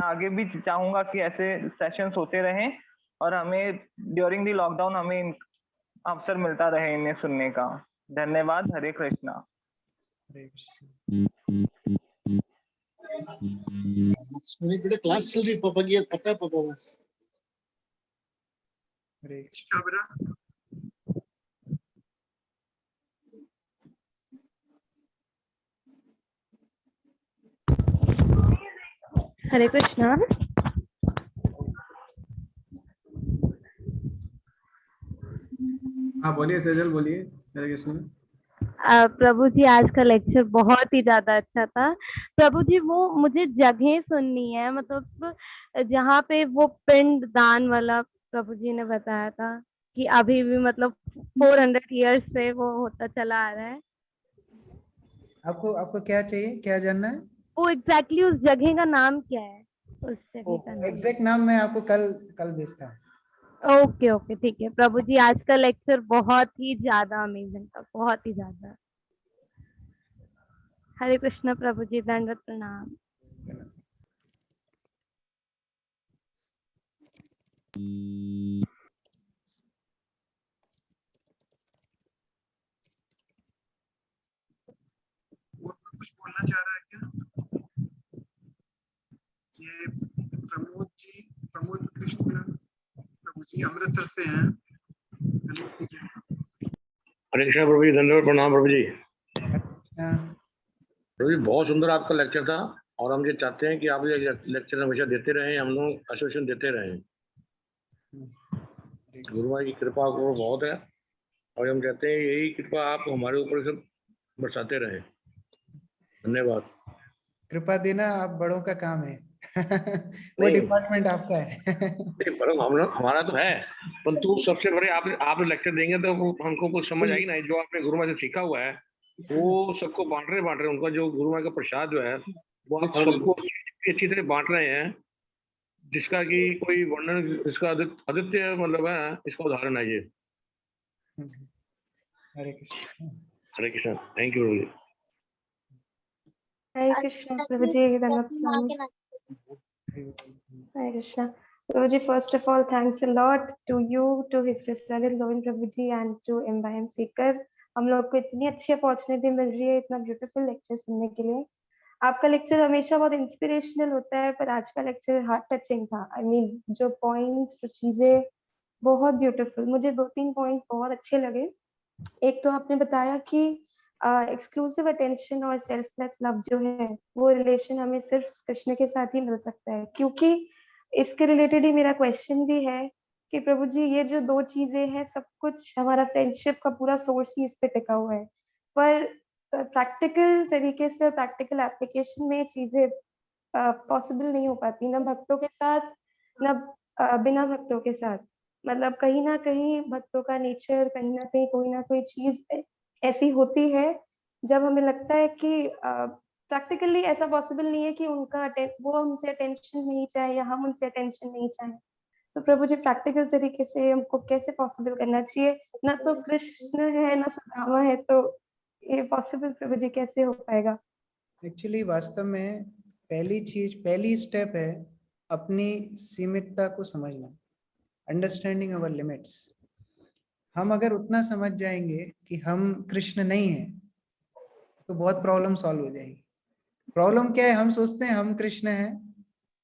आगे भी चाहूंगा कि ऐसे सेशंस होते रहें और हमें ड्यूरिंग द लॉकडाउन हमें अवसर मिलता रहे इन्हें सुनने का। धन्यवाद। हरे कृष्णा। हरे कृष्ण। मेरे क्लास चल रही पापा की, पता है पापा को। हरे काबरा हरे कृष्णा। हाँ बोलिए सेजल, बोलिए। हरे कृष्ण। प्रभु जी आज का लेक्चर बहुत ही ज्यादा अच्छा था। प्रभु जी वो मुझे जगह सुननी है, मतलब जहाँ पे वो पिंड दान वाला प्रभु जी ने बताया था कि अभी भी मतलब 400 इयर्स से वो होता चला आ रहा है। आपको आपको क्या चाहिए, क्या जानना है? वो एग्जैक्टली उस जगह का नाम क्या है, उस जगह का नाम? एग्जैक्ट नाम मैं आपको कल भेजता हूँ। ओके ओके ठीक है। प्रभु जी आज का लेक्चर बहुत ही ज्यादा अमेजिंग था, बहुत ही ज्यादा। हरे कृष्ण प्रभु जी, दंडवत प्रणाम। और कुछ बोलना चाह रहा है क्या? ये प्रमोद कृष्ण प्रभु जी अमृतसर से हैं। हेलो कीजिए। हरे कृष्ण प्रभु जी, धन्यवाद प्रणाम प्रभु जी। हाँ, प्रभु जी बहुत सुंदर आपका लेक्चर था और हम ये चाहते हैं कि आप ये लेक्चर हमेशा देते रहें, हम लोग एसोसिएशन देते रहें। गुरु माँ की कृपा को बहुत है और हम कहते हैं यही कृपा आप हमारे ऊपर से बरसाते रहें। धन्यवाद। कृपा देना आप बड़ों का काम है। वो नहीं। डिपार्टमेंट आपका है। नहीं, परम हम लोग हमारा तो है, परंतु सबसे बड़े आप लेक्चर देंगे तो हमको कुछ समझ आएगी ना। जो आपने गुरु माँ से सीखा हुआ है वो सबको बांट रहे उनका जो गुरु माँ का प्रसाद जो है वो आप सबको अच्छी तरह बांट रहे हैं, जिसका कि कोई वर्णन, इसका अद्वितीय मतलब है, इसका उदाहरण है ये। हरे कृष्ण। हरे कृष्ण। Thank you. हरे कृष्ण प्रभु जी, धन्यवाद प्रणाम। हरे कृष्णा प्रभु जी, first of all thanks a lot to you, to his president Govind प्रभु जी एंड टू एमवाईएम सीकर। हम लोग को इतनी अच्छी अपॉर्चुनिटी मिल रही है इतना ब्यूटीफुल लेक्चर सुनने के लिए। आपका लेक्चर हमेशा बहुत इंस्पिरेशनल होता है, पर आज का लेक्चर हार्ट टचिंग था। आई मीन जो पॉइंट्स, जो चीजें बहुत ब्यूटीफुल। मुझे 2-3 पॉइंट्स बहुत अच्छे लगे। एक तो आपने बताया कि एक्सक्लूसिव अटेंशन और सेल्फलेस लव जो है वो रिलेशन हमें सिर्फ कृष्ण के साथ ही मिल सकता है, क्योंकि इसके रिलेटेड ही मेरा क्वेश्चन भी है कि प्रभु जी ये जो 2 चीजें हैं, सब कुछ हमारा फ्रेंडशिप का पूरा सोर्स ही इस पे टिका हुआ है, पर प्रैक्टिकल तरीके से और प्रैक्टिकल एप्लीकेशन में ये चीजें पॉसिबल नहीं हो पाती, ना भक्तों के साथ, ना बिना भक्तों के साथ। मतलब कहीं ना कहीं भक्तों का नेचर, कहीं ना कहीं कोई ना कोई चीज ऐसी होती है जब हमें लगता है कि प्रैक्टिकली ऐसा पॉसिबल नहीं है कि वो हमसे अटेंशन नहीं चाहे या हम उनसे अटेंशन नहीं चाहें। तो प्रभु जी प्रैक्टिकल तरीके से हमको कैसे पॉसिबल करना चाहिए? ना तो कृष्ण है ना सुदामा है, तो ये पॉसिबल प्रभु जी कैसे हो पाएगा? एक्चुअली वास्तव में पहली स्टेप है अपनी सीमितता को समझना, अंडरस्टैंडिंग अवर लिमिट्स। हम अगर उतना समझ जाएंगे कि हम कृष्ण नहीं हैं तो बहुत प्रॉब्लम सॉल्व हो जाएगी। प्रॉब्लम क्या है, हम सोचते हैं हम कृष्ण हैं,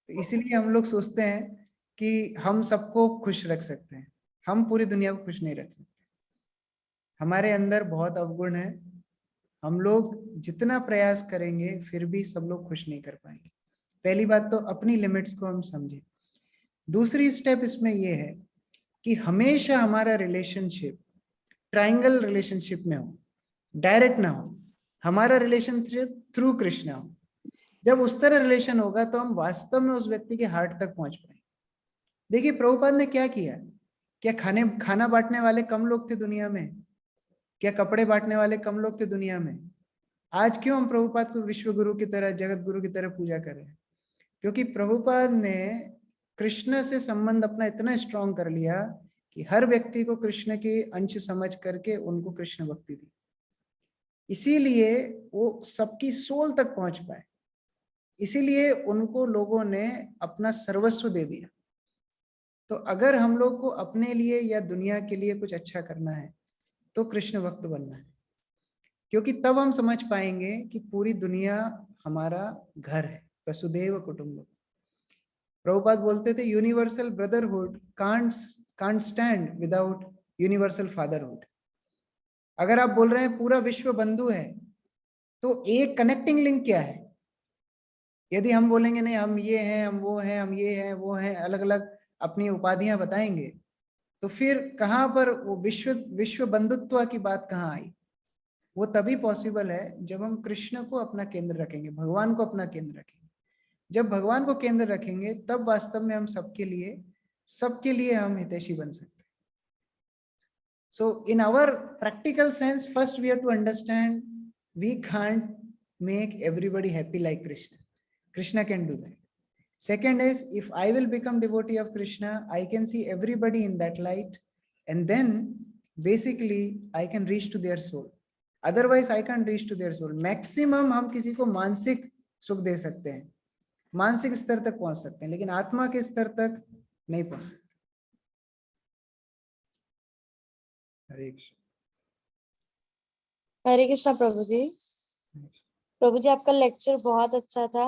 तो इसीलिए हम लोग सोचते हैं कि हम सबको खुश रख सकते हैं। हम पूरी दुनिया को खुश नहीं रख सकते। हमारे अंदर बहुत अवगुण है, हम लोग जितना प्रयास करेंगे फिर भी सब लोग खुश नहीं कर पाएंगे। पहली बात तो अपनी लिमिट्स को हम समझें। दूसरी स्टेप इसमें यह है कि हमेशा हमारा रिलेशनशिप ट्रायंगल रिलेशनशिप में हो, डायरेक्ट ना हो। हमारा रिलेशनशिप थ्रू कृष्णा हो। जब उस तरह रिलेशन होगा तो हम वास्तव में उस व्यक्ति के हार्ट तक पहुंच पाएंगे। देखिए प्रभुपाद ने क्या किया, क्या खाना बांटने वाले कम लोग थे दुनिया में? क्या कपड़े बांटने वाले कम लोग थे दुनिया में? आज क्यों हम प्रभुपाद को विश्व गुरु की तरह, जगत गुरु की तरह पूजा कर रहे हैं? क्योंकि प्रभुपाद ने कृष्ण से संबंध अपना इतना स्ट्रॉन्ग कर लिया कि हर व्यक्ति को कृष्ण के अंश समझ करके उनको कृष्ण भक्ति दी। इसीलिए वो सबकी सोल तक पहुंच पाए, इसीलिए उनको लोगों ने अपना सर्वस्व दे दिया। तो अगर हम लोग को अपने लिए या दुनिया के लिए कुछ अच्छा करना है तो कृष्ण भक्त बनना है, क्योंकि तब हम समझ पाएंगे कि पूरी दुनिया हमारा घर है, वसुदेव कुटुंबकम। प्रभुपाद बोलते थे universal brotherhood can't stand without universal fatherhood. अगर आप बोल रहे हैं पूरा विश्व बंधु है तो एक कनेक्टिंग लिंक क्या है? यदि हम बोलेंगे नहीं हम ये हैं, हम वो हैं, हम ये हैं, वो हैं, अलग अलग अपनी उपाधियां बताएंगे, तो फिर कहां पर वो विश्व बंधुत्व की बात कहां आई? वो तभी पॉसिबल है जब हम कृष्ण को अपना केंद्र रखेंगे, भगवान को अपना केंद्र रखेंगे। जब भगवान को केंद्र रखेंगे तब वास्तव में हम सबके लिए हम हितैषी बन सकते हैं। So in our practical sense, first we have to understand we can't make everybody happy like Krishna. Krishna can do that. Second is, if I will become devotee of Krishna, I can see everybody in that light, and then basically I can reach to their soul. Otherwise I can't reach to their soul. Maximum हम किसी को मानसिक सुख दे सकते हैं, मानसिक स्तर तक पहुंच सकते हैं, लेकिन आत्मा के स्तर तक नहीं पहुंच सकते। हरे कृष्ण। हरे कृष्णा प्रभु जी। प्रभु जी आपका लेक्चर बहुत अच्छा था।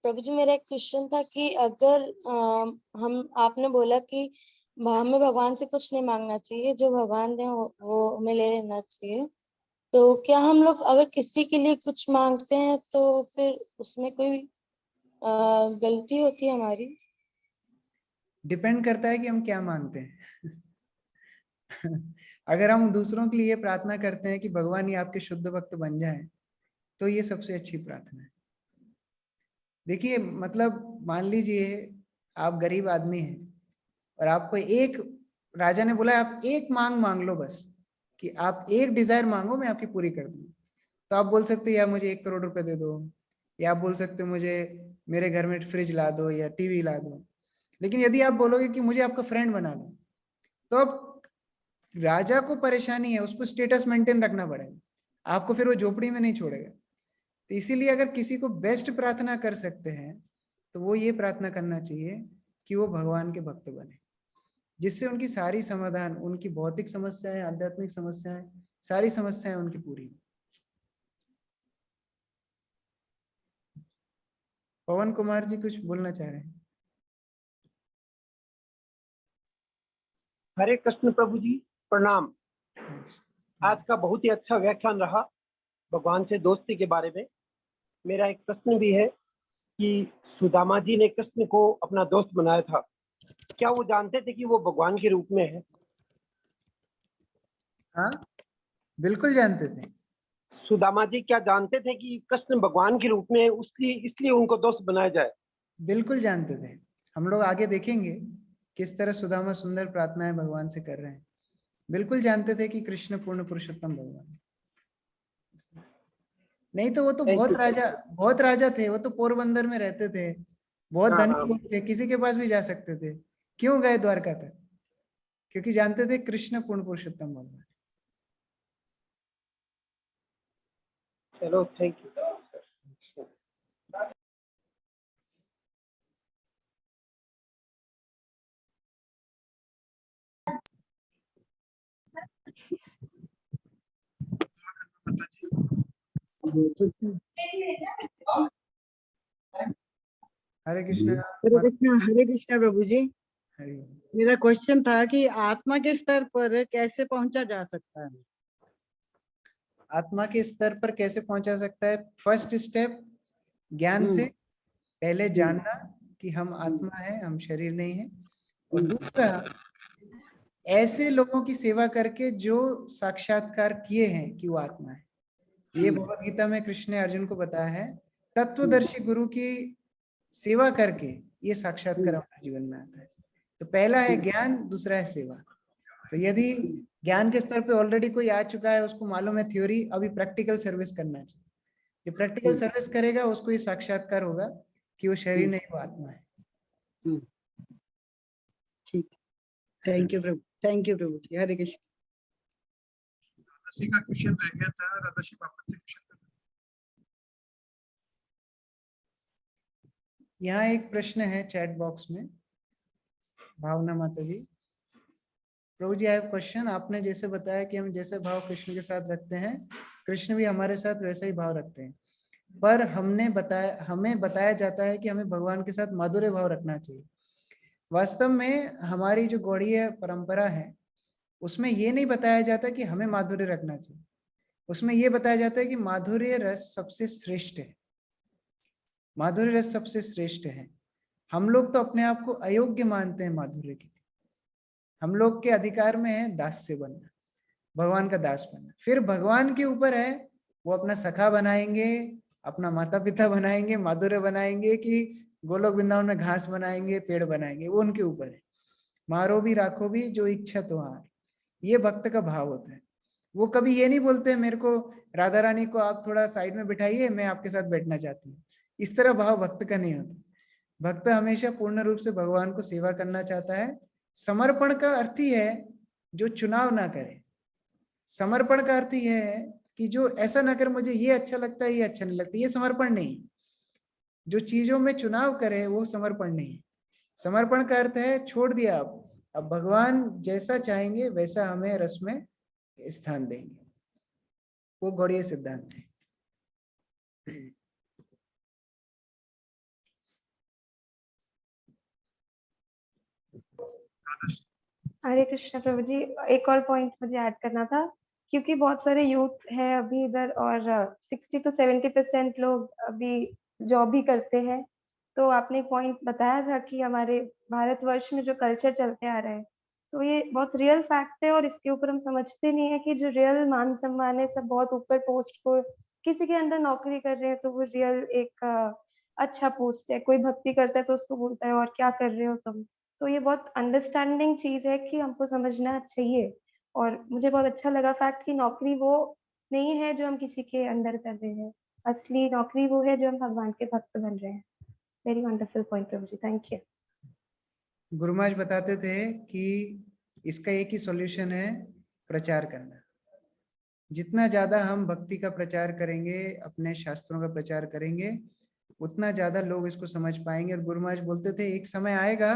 प्रभु जी मेरा एक क्वेश्चन था कि अगर आपने बोला कि हमें भगवान से कुछ नहीं मांगना चाहिए, जो भगवान दे वो हमें ले लेना चाहिए, तो क्या हम लोग अगर किसी के लिए कुछ मांगते हैं तो फिर उसमें कोई गलती होती है हमारी? डिपेंड करता है कि हम क्या मांगते हैं। अगर हम दूसरों के लिए प्रार्थना करते हैं कि भगवान ये आपके शुद्ध भक्त बन जाएं, तो ये सबसे अच्छी प्रार्थना है। देखिए मतलब मान लीजिए आप गरीब आदमी हैं और आपको एक राजा ने बोला आप एक मांग लो बस, कि आप एक डिजायर मांगो मैं आपकी पूरी कर दूंगा। तो आप बोल सकते हो या मुझे 1 करोड़ रुपए दे दो, या आप बोल सकते हो मुझे मेरे घर में फ्रिज ला दो या टीवी ला दो। लेकिन यदि आप बोलोगे कि मुझे आपका फ्रेंड बना दो, तो अब राजा को परेशानी है, उसको स्टेटस मेंटेन रखना पड़ेगा, आपको फिर वो झोपड़ी में नहीं छोड़ेगा। तो इसीलिए अगर किसी को बेस्ट प्रार्थना कर सकते हैं तो वो ये प्रार्थना करना चाहिए कि वो भगवान के भक्त बने, जिससे उनकी सारी समाधान, उनकी भौतिक समस्याएं, आध्यात्मिक समस्याएं, सारी समस्याएं उनकी पूरी। पवन कुमार जी कुछ बोलना चाह रहे हैं? हरे कृष्ण प्रभु जी, प्रणाम। आज का बहुत ही अच्छा व्याख्यान रहा भगवान से दोस्ती के बारे में। मेरा एक प्रश्न भी है कि सुदामा जी ने कृष्ण को अपना दोस्त बनाया था, क्या वो जानते थे कि वो भगवान के रूप में है? हाँ बिल्कुल जानते थे। सुदामा जी क्या जानते थे कि कृष्ण भगवान के रूप में है, इसलिए उनको दोस्त बनाया जाए? बिल्कुल जानते थे। हम लोग आगे देखेंगे किस तरह सुदामा सुंदर प्रार्थनाएं भगवान से कर रहे हैं। बिल्कुल जानते थे कि कृष्ण पूर्ण पुरुषोत्तम भगवान। नहीं तो वो तो बहुत राजा थे, वो तो पोरबंदर में रहते थे, बहुत धनी लोग थे, किसी के पास भी जा सकते थे। क्यों गए द्वारका तक? क्योंकि जानते थे कृष्ण पूर्ण पुरुषोत्तम भगवान। चलो थैंक यू। हरे कृष्णा। हरे कृष्णा प्रभु जी। हरि। मेरा क्वेश्चन था कि आत्मा के स्तर पर कैसे पहुंचा जा सकता है? आत्मा के स्तर पर कैसे पहुंचा सकता है? फर्स्ट स्टेप ज्ञान से पहले जानना कि हम आत्मा है, हम शरीर नहीं है। और दूसरा ऐसे लोगों की सेवा करके जो साक्षात्कार किए हैं कि वो आत्मा है। ये भगवद गीता में कृष्ण ने अर्जुन को बताया है, तत्वदर्शी गुरु की सेवा करके ये साक्षात्कार हमारे जीवन में आता है। तो पहला है ज्ञान, दूसरा है सेवा। तो यदि ज्ञान के स्तर पे ऑलरेडी कोई आ चुका है, उसको मालूम है थ्योरी, अभी प्रैक्टिकल सर्विस करना चाहिए। जो प्रैक्टिकल सर्विस करेगा उसको ये साक्षात्कार होगा कि वो शरीर नहीं, वो आत्मा है। ठीक, थैंक यू प्रभु, थैंक यू प्रभु जी। हरे कृष्ण। राधाशी का क्वेश्चन रह गया था, राधाशी वापस से क्वेश्चन। यहाँ एक प्रश्न है चैट बॉक्स में, भावना माता जी। प्रभु जी, आई हैव क्वेश्चन। आपने जैसे बताया कि हम जैसे भाव कृष्ण के साथ रखते हैं, कृष्ण भी हमारे साथ वैसा ही भाव रखते हैं, पर हमें बताया जाता है कि हमें भगवान के साथ माधुर्य भाव रखना चाहिए। वास्तव में हमारी जो गौड़ीय परंपरा है उसमें ये नहीं बताया जाता कि हमें माधुर्य रखना चाहिए। उसमें ये बताया जाता है कि माधुर्य रस सबसे श्रेष्ठ है, माधुर्य रस सबसे श्रेष्ठ है। हम लोग तो अपने आप को अयोग्य मानते हैं माधुर्य के लिए। हम लोग के अधिकार में है दास से बनना, भगवान का दास बनना। फिर भगवान के ऊपर है, वो अपना सखा बनाएंगे, अपना माता पिता बनाएंगे, माधुर्य बनाएंगे, कि गोलोक वृंदावन में घास बनाएंगे, पेड़ बनाएंगे, वो उनके ऊपर है। मारो भी राखो भी जो इच्छा तुम्हार, ये भक्त का भाव होता है। वो कभी ये नहीं बोलते मेरे को राधा रानी को आप थोड़ा साइड में बिठाइए, मैं आपके साथ बैठना चाहती हूँ। इस तरह भाव भक्त का नहीं होता। भक्त हमेशा पूर्ण रूप से भगवान को सेवा करना चाहता है। समर्पण का अर्थ ही है जो चुनाव ना करे। समर्पण का अर्थ ही है कि जो ऐसा ना करे मुझे ये अच्छा लगता है, ये अच्छा नहीं लगता, ये समर्पण नहीं। जो चीजों में चुनाव करे वो समर्पण नहीं। समर्पण का अर्थ है छोड़ दिया, अब भगवान जैसा चाहेंगे वैसा हमें रस में स्थान देंगे। वो गौड़ीय सिद्धांत है। हरे कृष्ण प्रभु जी, एक और पॉइंट मुझे ऐड करना था, क्योंकि बहुत सारे यूथ है अभी इधर और 60 to 70% लोग अभी जॉब भी करते हैं। तो आपने एक पॉइंट बताया था कि हमारे भारतवर्ष में जो कल्चर चलते आ रहा है, तो ये बहुत रियल फैक्ट है और इसके ऊपर हम समझते नहीं है कि जो रियल मान सम्मान है सब बहुत ऊपर पोस्ट को किसी के अंडर नौकरी कर रहे हैं तो वो रियल एक अच्छा पोस्ट है। कोई भक्ति करता है तो उसको बोलता है और क्या कर रहे हो तुम। तो ये बहुत अंडरस्टैंडिंग चीज है कि हमको समझना चाहिए। और मुझे बहुत अच्छा लगा फैक्ट कि नौकरी वो नहीं है जो हम किसी के अंडर कर रहे हैं, असली नौकरी वो है जो हम भगवान के भक्त बन रहे हैं। वेरी वंडरफुल पॉइंट प्रभु जी, थैंक यू। गुरु महाराज बताते थे कि इसका एक ही सॉल्यूशन है, प्रचार करना। जितना ज्यादा हम भक्ति का प्रचार करेंगे, अपने शास्त्रों का प्रचार करेंगे, उतना ज्यादा लोग इसको समझ पाएंगे। और गुरु महाराज बोलते थे एक समय आएगा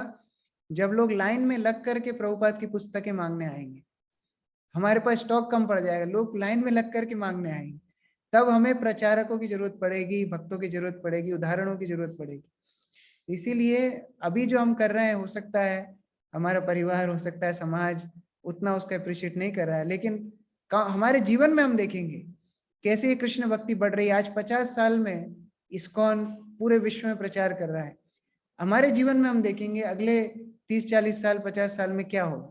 जब लोग लाइन में लग करके प्रभुपाद की पुस्तकें मांगने आएंगे। हमारे पास स्टॉक कम पड़ जाएगा, लोग लाइन में लग करके मांगने आएंगे। तब हमें प्रचारकों की जरूरत पड़ेगी, भक्तों की जरूरत पड़ेगी, उदाहरणों की जरूरत पड़ेगी। इसीलिए अभी जो हम कर रहे हैं, हो सकता है हमारा परिवार, हो सकता है समाज उतना उसको अप्रिशिएट नहीं कर रहा है, लेकिन हमारे जीवन में हम देखेंगे कैसे ये कृष्ण भक्ति बढ़ रही है। आज 50 साल में इस्कॉन पूरे विश्व में प्रचार कर रहा है। हमारे जीवन में हम देखेंगे अगले 30-40 साल, 50 साल में क्या होगा।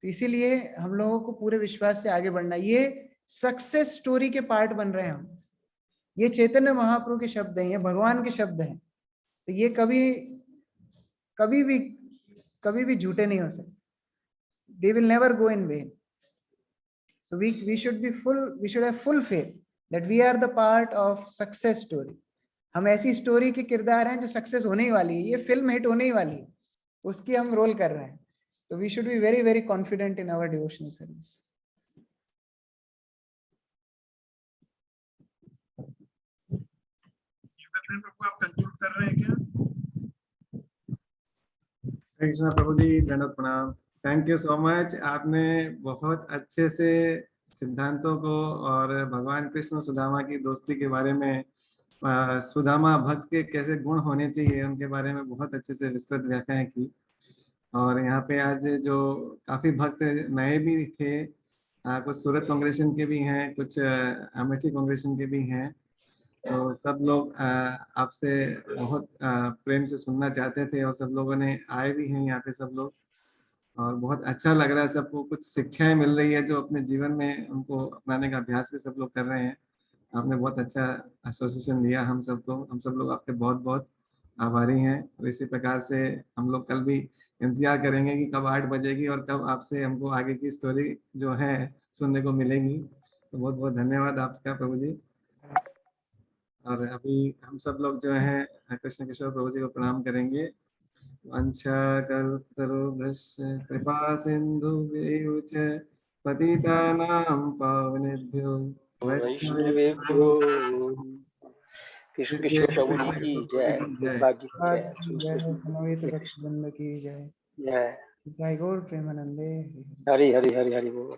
तो इसीलिए हम लोगों को पूरे विश्वास से आगे बढ़ना। ये सक्सेस स्टोरी के पार्ट बन रहे हैं हम। ये चैतन्य महाप्रभु के शब्द हैं, ये भगवान के शब्द हैं। तो ये कभी भी झूठे नहीं हो सकते। They will never go in vain. So we should have full faith that we are the part of success story. हम ऐसी स्टोरी के किरदार हैं जो सक्सेस होने ही वाली है। ये फिल्म हिट होने ही वाली है, उसकी हम रोल कर रहे हैं। तो we should be very very confident in our devotional service. Lieutenant प्रभु आप कंक्लूड कर रहे हैं क्या? हरे कृष्णा प्रभु जी, दंडवत प्रणाम। Thank you so much. आपने बहुत अच्छे से सिद्धांतों को और भगवान कृष्ण सुदामा की दोस्ती के बारे में, सुदामा भक्त के कैसे गुण होने चाहिए उनके बारे में बहुत अच्छे से विस्तृत व्याख्याएं की। और यहाँ पे आज जो काफी भक्त नए भी थे, कुछ सूरत कांग्रेशन के भी हैं, कुछ अमेठी कांग्रेशन के भी हैं, तो सब लोग आपसे बहुत प्रेम से सुनना चाहते थे और सब लोगों ने आए भी हैं यहाँ पे सब लोग। और बहुत अच्छा लग रहा है, सबको कुछ शिक्षाएं मिल रही है जो अपने जीवन में उनको अपनाने का अभ्यास भी सब लोग कर रहे हैं। आपने बहुत अच्छा एसोसिएशन दिया हम सबको, हम सब लोग आपके बहुत बहुत आभारी हैं। और इसी प्रकार से हम लोग कल भी इंतजार करेंगे कि कब 8 बजेगी और कब आपसे हमको आगे की स्टोरी जो है सुनने को मिलेगी। तो बहुत बहुत धन्यवाद आपका प्रभु जी। और अभी हम सब लोग जो है कृष्ण किशोर प्रभु जी को प्रणाम करेंगे। वंशाकल्पतरुभ्यश्च कृपा सिन्धुभ्यैव च पतितानां पावनेभ्यो वैष्णवेभ्यो कृष्ण किशोर प्रभु जी की जय, प्रभुपाद जी की जय, जय समवेत भक्त वृंद की जय, जय जय गौर प्रेमानंदे। हरि हरि हरि हरि बोल।